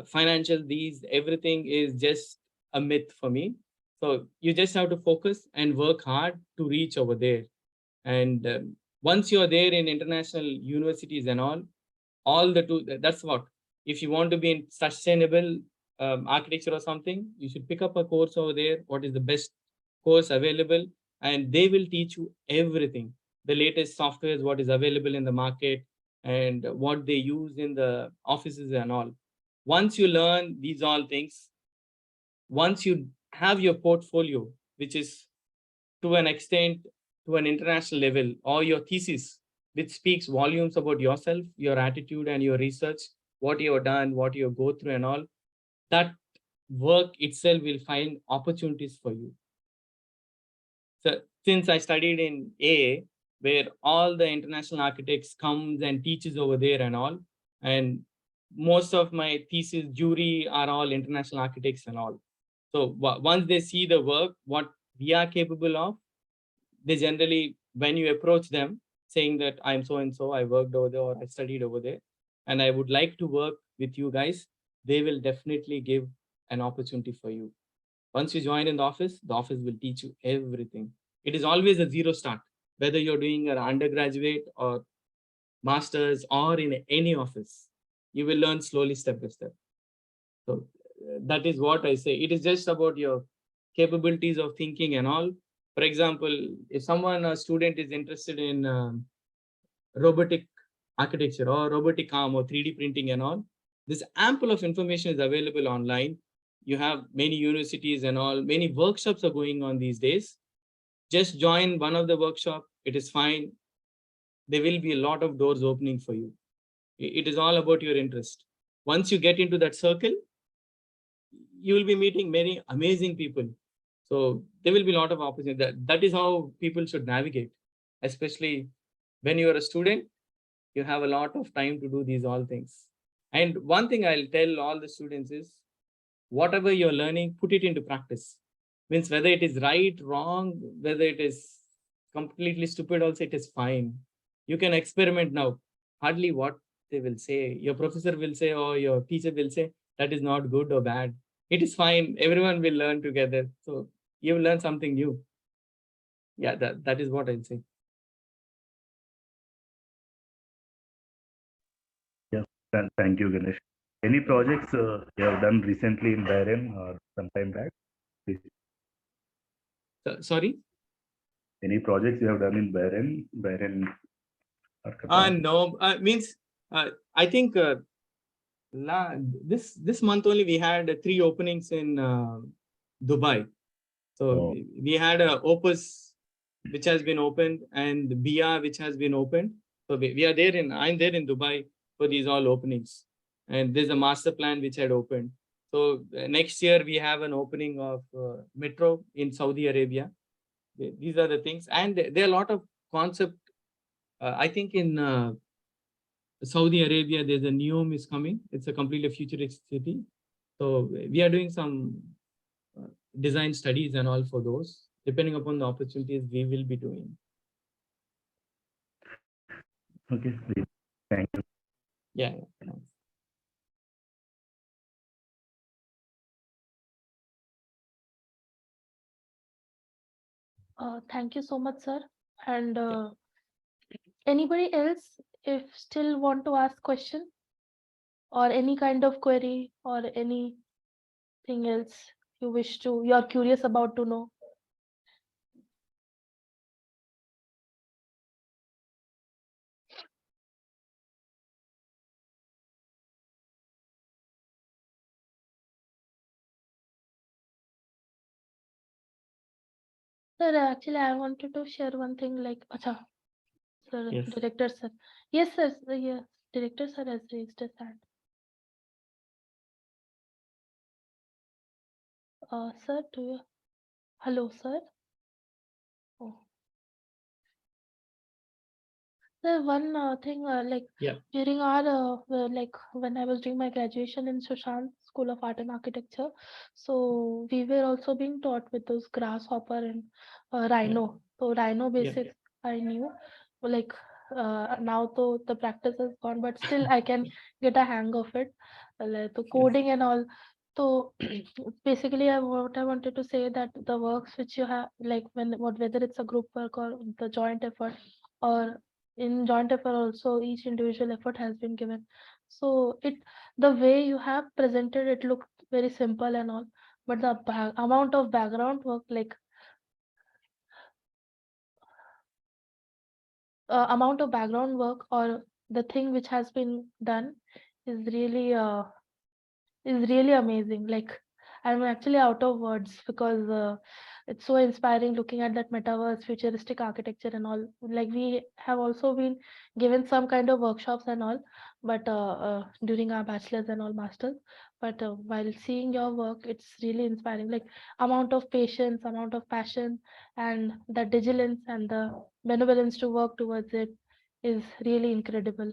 Financial, these, everything is just a myth for me. So you just have to focus and work hard to reach over there. And once you're there in international universities and all the two, that's what, if you want to be in sustainable architecture or something, you should pick up a course over there, what is the best course available, and they will teach you everything, the latest softwares, what is available in the market, and what they use in the offices and all. Once you learn these all things, once you have your portfolio, which is to an extent to an international level, or your thesis, which speaks volumes about yourself, your attitude, and your research, what you've done, what you go through, and all, that work itself will find opportunities for you. So, since I studied in AA, where all the international architects comes and teaches over there and all. And most of my thesis jury are all international architects and all. So once they see the work, what we are capable of, they generally, when you approach them saying that I'm so and so, I worked over there or I studied over there, and I would like to work with you guys, they will definitely give an opportunity for you. Once you join in the office will teach you everything. It is always a zero start, whether you're doing an undergraduate or masters or in any office, you will learn slowly, step by step. So that is what I say. It is just about your capabilities of thinking and all. For example, if a student is interested in robotic architecture or robotic arm or 3D printing and all, this ample of information is available online. You have many universities and all, many workshops are going on these days. Just join one of the workshop. It is fine. There will be a lot of doors opening for you. It is all about your interest. Once you get into that circle, you will be meeting many amazing people. So there will be a lot of opportunity. That is how people should navigate, especially when you are a student. You have a lot of time to do these all things. And one thing I'll tell all the students is, whatever you're learning, put it into practice. Means whether it is right, wrong, whether it is completely stupid, also it is fine. You can experiment now. Hardly what they will say, your professor will say or your teacher will say that is not good or bad. It is fine. Everyone will learn together. So you will learn something new. Yeah, that is what I'll say. Yeah, thank you, Ganesh. Any projects you have done recently in Bahrain or sometime back? Please. Sorry? Any projects you have done in Bahrain or Qatar? No, means I think this month only we had 3 openings in Dubai. So we had a Opus which has been opened and Bia which has been opened. So I'm there in Dubai for these all openings. And there's a master plan which had opened. So next year we have an opening of metro in Saudi Arabia. These are the things. And there are a lot of concept. I think in Saudi Arabia, there's a NEOM is coming. It's a completely futuristic city. So we are doing some design studies and all for those. Depending upon the opportunities, we will be doing. Okay, thank you. Yeah, thanks. Thank you so much, sir. And anybody else, if still want to ask question or any kind of query or anything else you're curious about to know. Sir, actually, I wanted to share one thing like, acha, sir, Yes. director sir. Yes, sir. Yes, director sir has raised his hand. Sir, do you? Hello, sir. Oh. Sir, one thing like during our like when I was doing my graduation in Sushant School of Art and Architecture, so we were also being taught with those grasshopper and rhino. So rhino basics I knew, like now though the practice is gone, but still I can get a hang of it, like the coding and all. So basically, what I wanted to say that the works which you have, like whether it's a group work or the joint effort, or in joint effort also each individual effort has been given. So the way you have presented it looked very simple and all, but the amount of background work, like amount of background work or the thing which has been done is really amazing. Like I'm actually out of words because it's so inspiring looking at that metaverse, futuristic architecture and all. Like we have also been given some kind of workshops and all, but during our bachelor's and all masters. But while seeing your work, it's really inspiring. Like amount of patience, amount of passion, and the vigilance and the benevolence to work towards it is really incredible.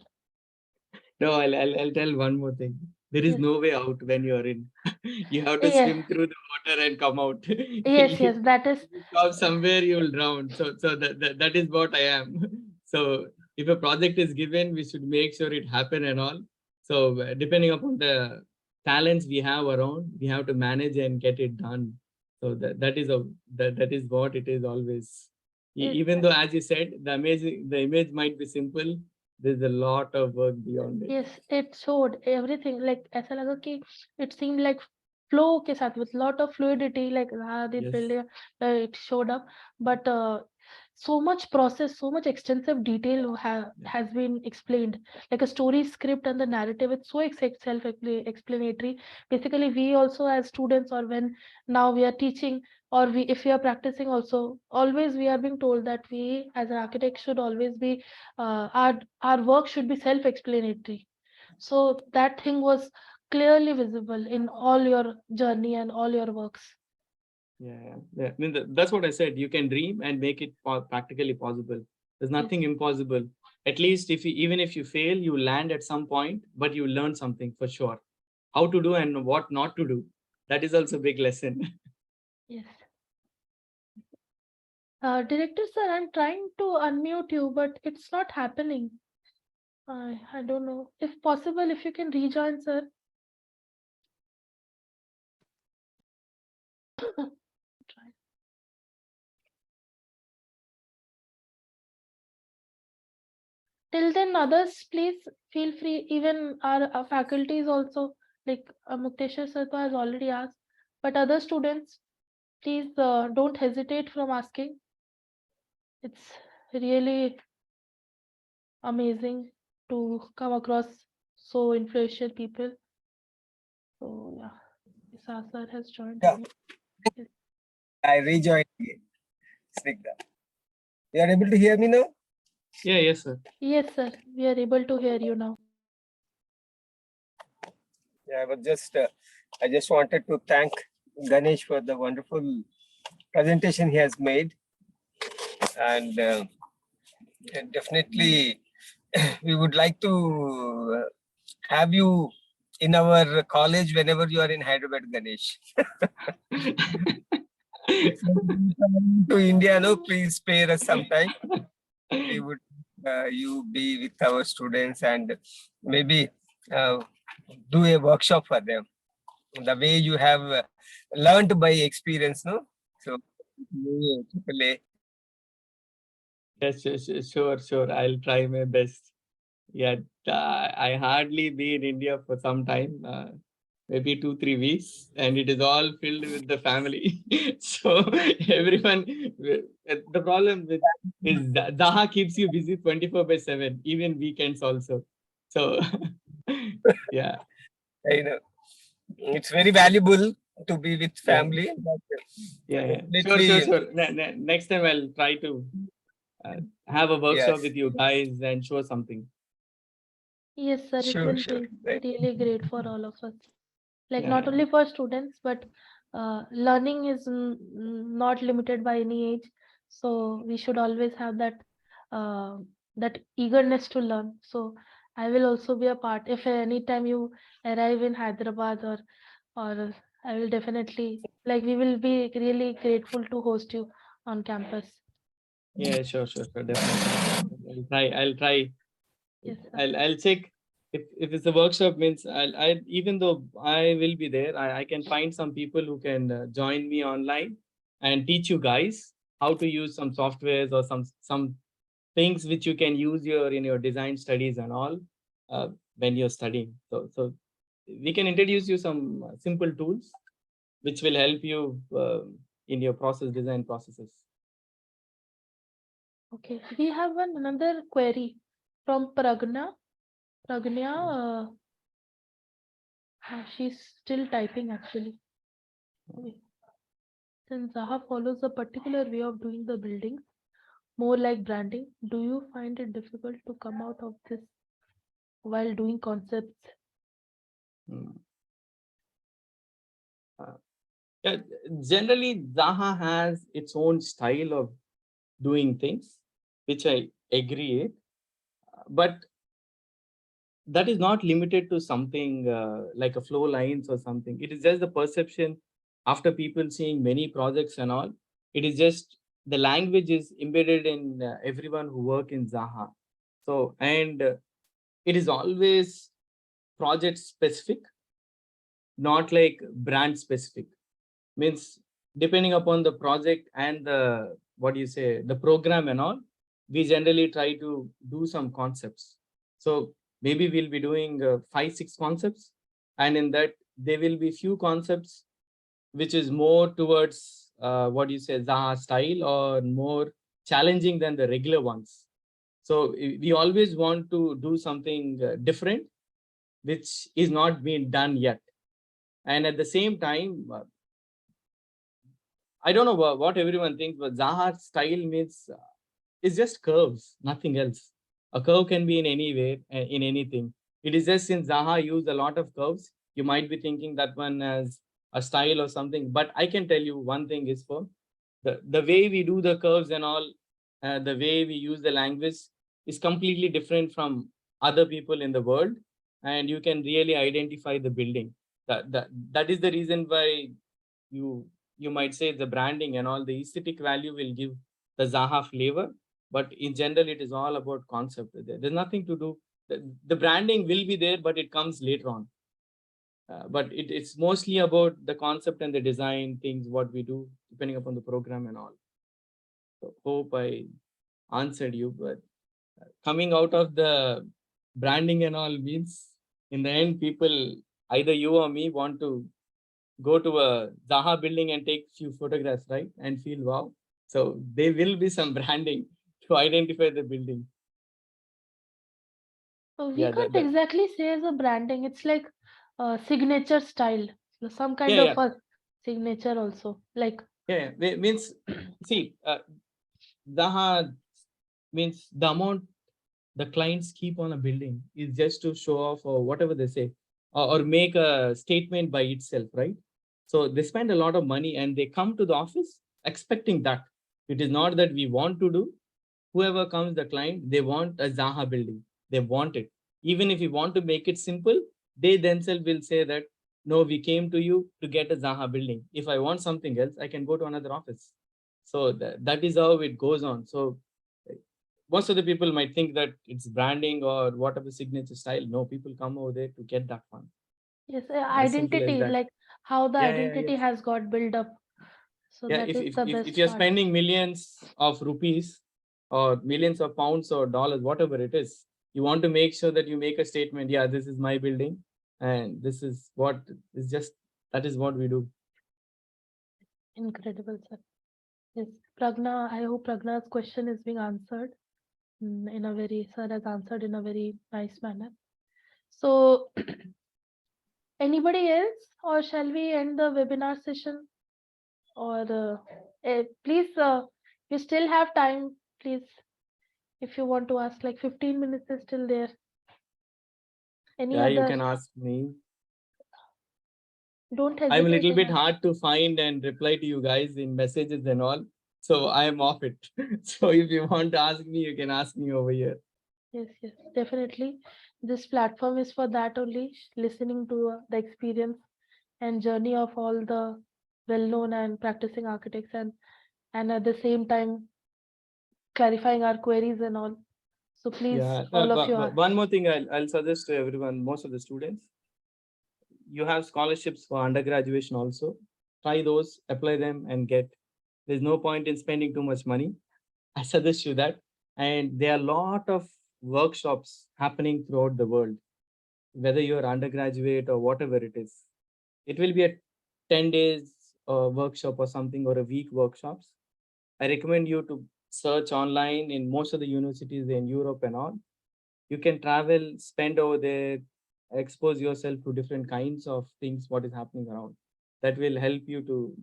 No, I'll tell one more thing. There is Yes. no way out when you're in. You have to Yes, swim through the water and come out. yes, You yes. That is stop somewhere, you'll drown. So that is what I am. So if a project is given, we should make sure it happen and all. So depending upon the talents we have around, we have to manage and get it done. So that is what it is always. yes. Even though, as you said, the image might be simple, there's a lot of work beyond it. Yes, it showed everything. Like ऐसा लगा कि it seemed like flow के साथ with lot of fluidity. Like Yes. it showed up, but so much process, so much extensive detail has been explained. Like a story script and the narrative, it's so self-explanatory. Basically, we also as students, or when now we are teaching, or we if we are practicing also, always we are being told that we as an architect should always be our work should be self-explanatory. So that thing was clearly visible in all your journey and all your works. Yeah. I mean, that's what I said. You can dream and make it practically possible. There's nothing impossible. At least even if you fail, you land at some point, but you learn something for sure. How to do and what not to do. That is also a big lesson. Yes. Director sir, I'm trying to unmute you, but it's not happening. I don't know. If possible, if you can rejoin, sir. Try. Till then, others, please feel free. Even our faculties also, like Muktesha sir has already asked, but other students, please don't hesitate from asking. It's really amazing to come across so influential people. So yeah, Isa sir has joined. Yeah. Yes. I rejoined again. Snigdha. You are able to hear me now? Yeah, yes, sir. Yes, sir. We are able to hear you now. Yeah, I just wanted to thank Ganesh for the wonderful presentation he has made. And definitely, we would like to have you in our college whenever you are in Hyderabad, Ganesh. To India, no, please spare us some time. We would you be with our students and maybe do a workshop for them. The way you have learned by experience, no? So, AAA. Yes, sure. I'll try my best. Yeah, I hardly be in India for some time. Maybe 2-3 weeks, and it is all filled with the family. So everyone, the problem with is Daha keeps you busy 24/7, even weekends also. So yeah. I know it's very valuable to be with family. But Yeah. definitely, Sure. Next time I'll try to have a workshop yes, with you guys and show something. Yes, sir. It sure, will sure. Right. be really great for all of us. Like Yeah. not only for students, but learning is not limited by any age. So we should always have uh, that eagerness to learn. So I will also be a part. If any time you arrive in Hyderabad, or I will definitely, like, we will be really grateful to host you on campus. Yeah, sure, definitely. I'll try. Yes, sir. I'll check if it's a workshop means I even though I will be there, I can find some people who can join me online and teach you guys how to use some softwares or some things which you can use in your design studies and all when you're studying. So we can introduce you some simple tools which will help you in your design processes. Okay, we have another query from Pragna. Pragna, she's still typing actually. Okay. Since Zaha follows a particular way of doing the buildings, more like branding, do you find it difficult to come out of this while doing concepts? Hmm. Uh, yeah, generally, Zaha has its own style of doing things, which I agree with. But that is not limited to something like a flow lines or something. It is just the perception after people seeing many projects and all. It is just the language is embedded in everyone who work in Zaha. So, and it is always project specific, not like brand specific. Means depending upon the project and the, what do you say, the program and all, we generally try to do some concepts. So maybe we'll be doing 5 6 concepts, and in that there will be few concepts which is more towards what do you say, Zaha style, or more challenging than the regular ones. So we always want to do something different, which is not being done yet. And at the same time, I don't know what everyone thinks, but Zaha style means it's just curves, nothing else. A curve can be in any way, in anything. It is just since Zaha used a lot of curves, you might be thinking that one as a style or something. But I can tell you one thing is for the way we do the curves and all, the way we use the language is completely different from other people in the world, and you can really identify the building. That is the reason why you you might say the branding and all the aesthetic value will give the Zaha flavor, but in general it is all about concept. There's nothing to do. The branding will be there, but it comes later on. But it's mostly about the concept and the design things what we do depending upon the program and all. So hope I answered you. But coming out of the branding and all means in the end people, either you or me, want to go to a Zaha building and take few photographs, right? And feel wow. So there will be some branding to identify the building. So we Yeah, can't exactly say as a branding. It's like signature style, so some kind yeah. of a signature also. Like Means see, Zaha means the amount the clients keep on a building is just to show off or whatever they say, or make a statement by itself, right? So they spend a lot of money and they come to the office expecting that. It is not that we want to do. Whoever comes, the client, they want a Zaha building. They want it. Even if you want to make it simple, they themselves will say that, no, we came to you to get a Zaha building. If I want something else, I can go to another office. So that is how it goes on. So most of the people might think that it's branding or whatever signature style. No, people come over there to get that one. yes, As simple as identity, that. like how the Yeah. identity has got built up. So Yeah, that is the if best you're part. spending millions of rupees or millions of pounds or dollars, whatever it is, you want to make sure that you make a statement. Yeah, this is my building, and this is what is just that is what we do. Incredible, sir. Yes, Pragna, I hope Pragna's question is being answered in a very, sir has answered in a very nice manner. So, anybody else, or shall we end the webinar session? Or please, you still have time, please, if you want to ask, like 15 minutes is still there. Any Yeah, you other? can ask me. Don't I'm a hesitate. little In bit hard to find and reply to you guys in messages and all, so I am off it. So if you want to ask me, you can ask me over here. Yes, definitely. This platform is for that only, listening to the experience and journey of all the well-known and practicing architects, and at the same time clarifying our queries and all. So please, Yeah, all of you but are. one more thing I'll suggest to everyone, most of the students, you have scholarships for undergraduation also. Try those, apply them, and get. There's no point in spending too much money. I suggest you that. And there are a lot of workshops happening throughout the world, whether you're undergraduate or whatever it is. It will be a 10 days workshop or something, or a week workshops. I recommend you to search online in most of the universities in Europe and all. You can travel, spend over there, expose yourself to different kinds of things, what is happening around. That will help you to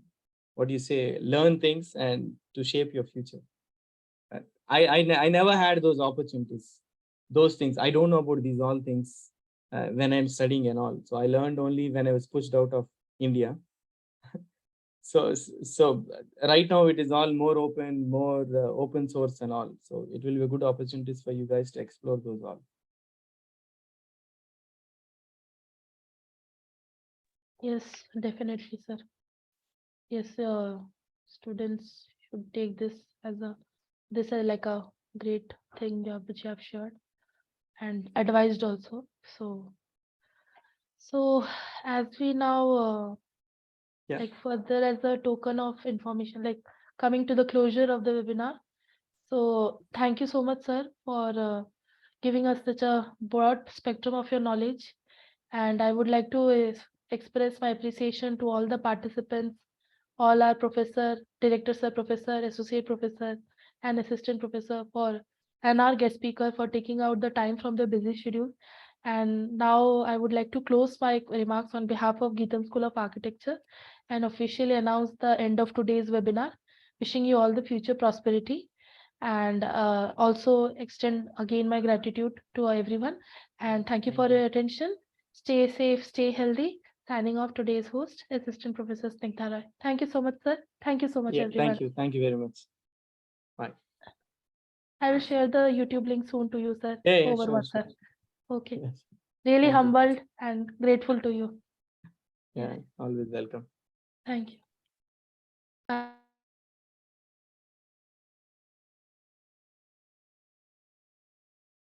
what do you say, learn things and to shape your future. I never had those opportunities, those things. I don't know about these all things when I'm studying and all. So I learned only when I was pushed out of India. So right now it is all more open, more open source and all. So it will be good opportunities for you guys to explore those all. Yes, definitely, sir. Yes, students should take this as like a great thing which you have shared and advised also. So as we now Yeah. like further as a token of information, like coming to the closure of the webinar. So thank you so much, sir, for giving us such a broad spectrum of your knowledge. And I would like to express my appreciation to all the participants, all our professor, director sir, professor, associate professor, and assistant professor and our guest speaker for taking out the time from the busy schedule. And now I would like to close my remarks on behalf of Geetam School of Architecture and officially announce the end of today's webinar. Wishing you all the future prosperity and also extend again my gratitude to everyone. And thank you for your attention. Stay safe, stay healthy. Signing off today's host, Assistant Professor Snigdha Roy. Thank you so much, sir. Thank you so much, Yeah, everyone. thank you. Thank you very much. Bye. I will share the YouTube link soon to you, sir. Yeah, Over sure, WhatsApp. sure. Okay. Yes. Really Thank you. humbled and grateful to you. Yeah, always welcome. Thank you.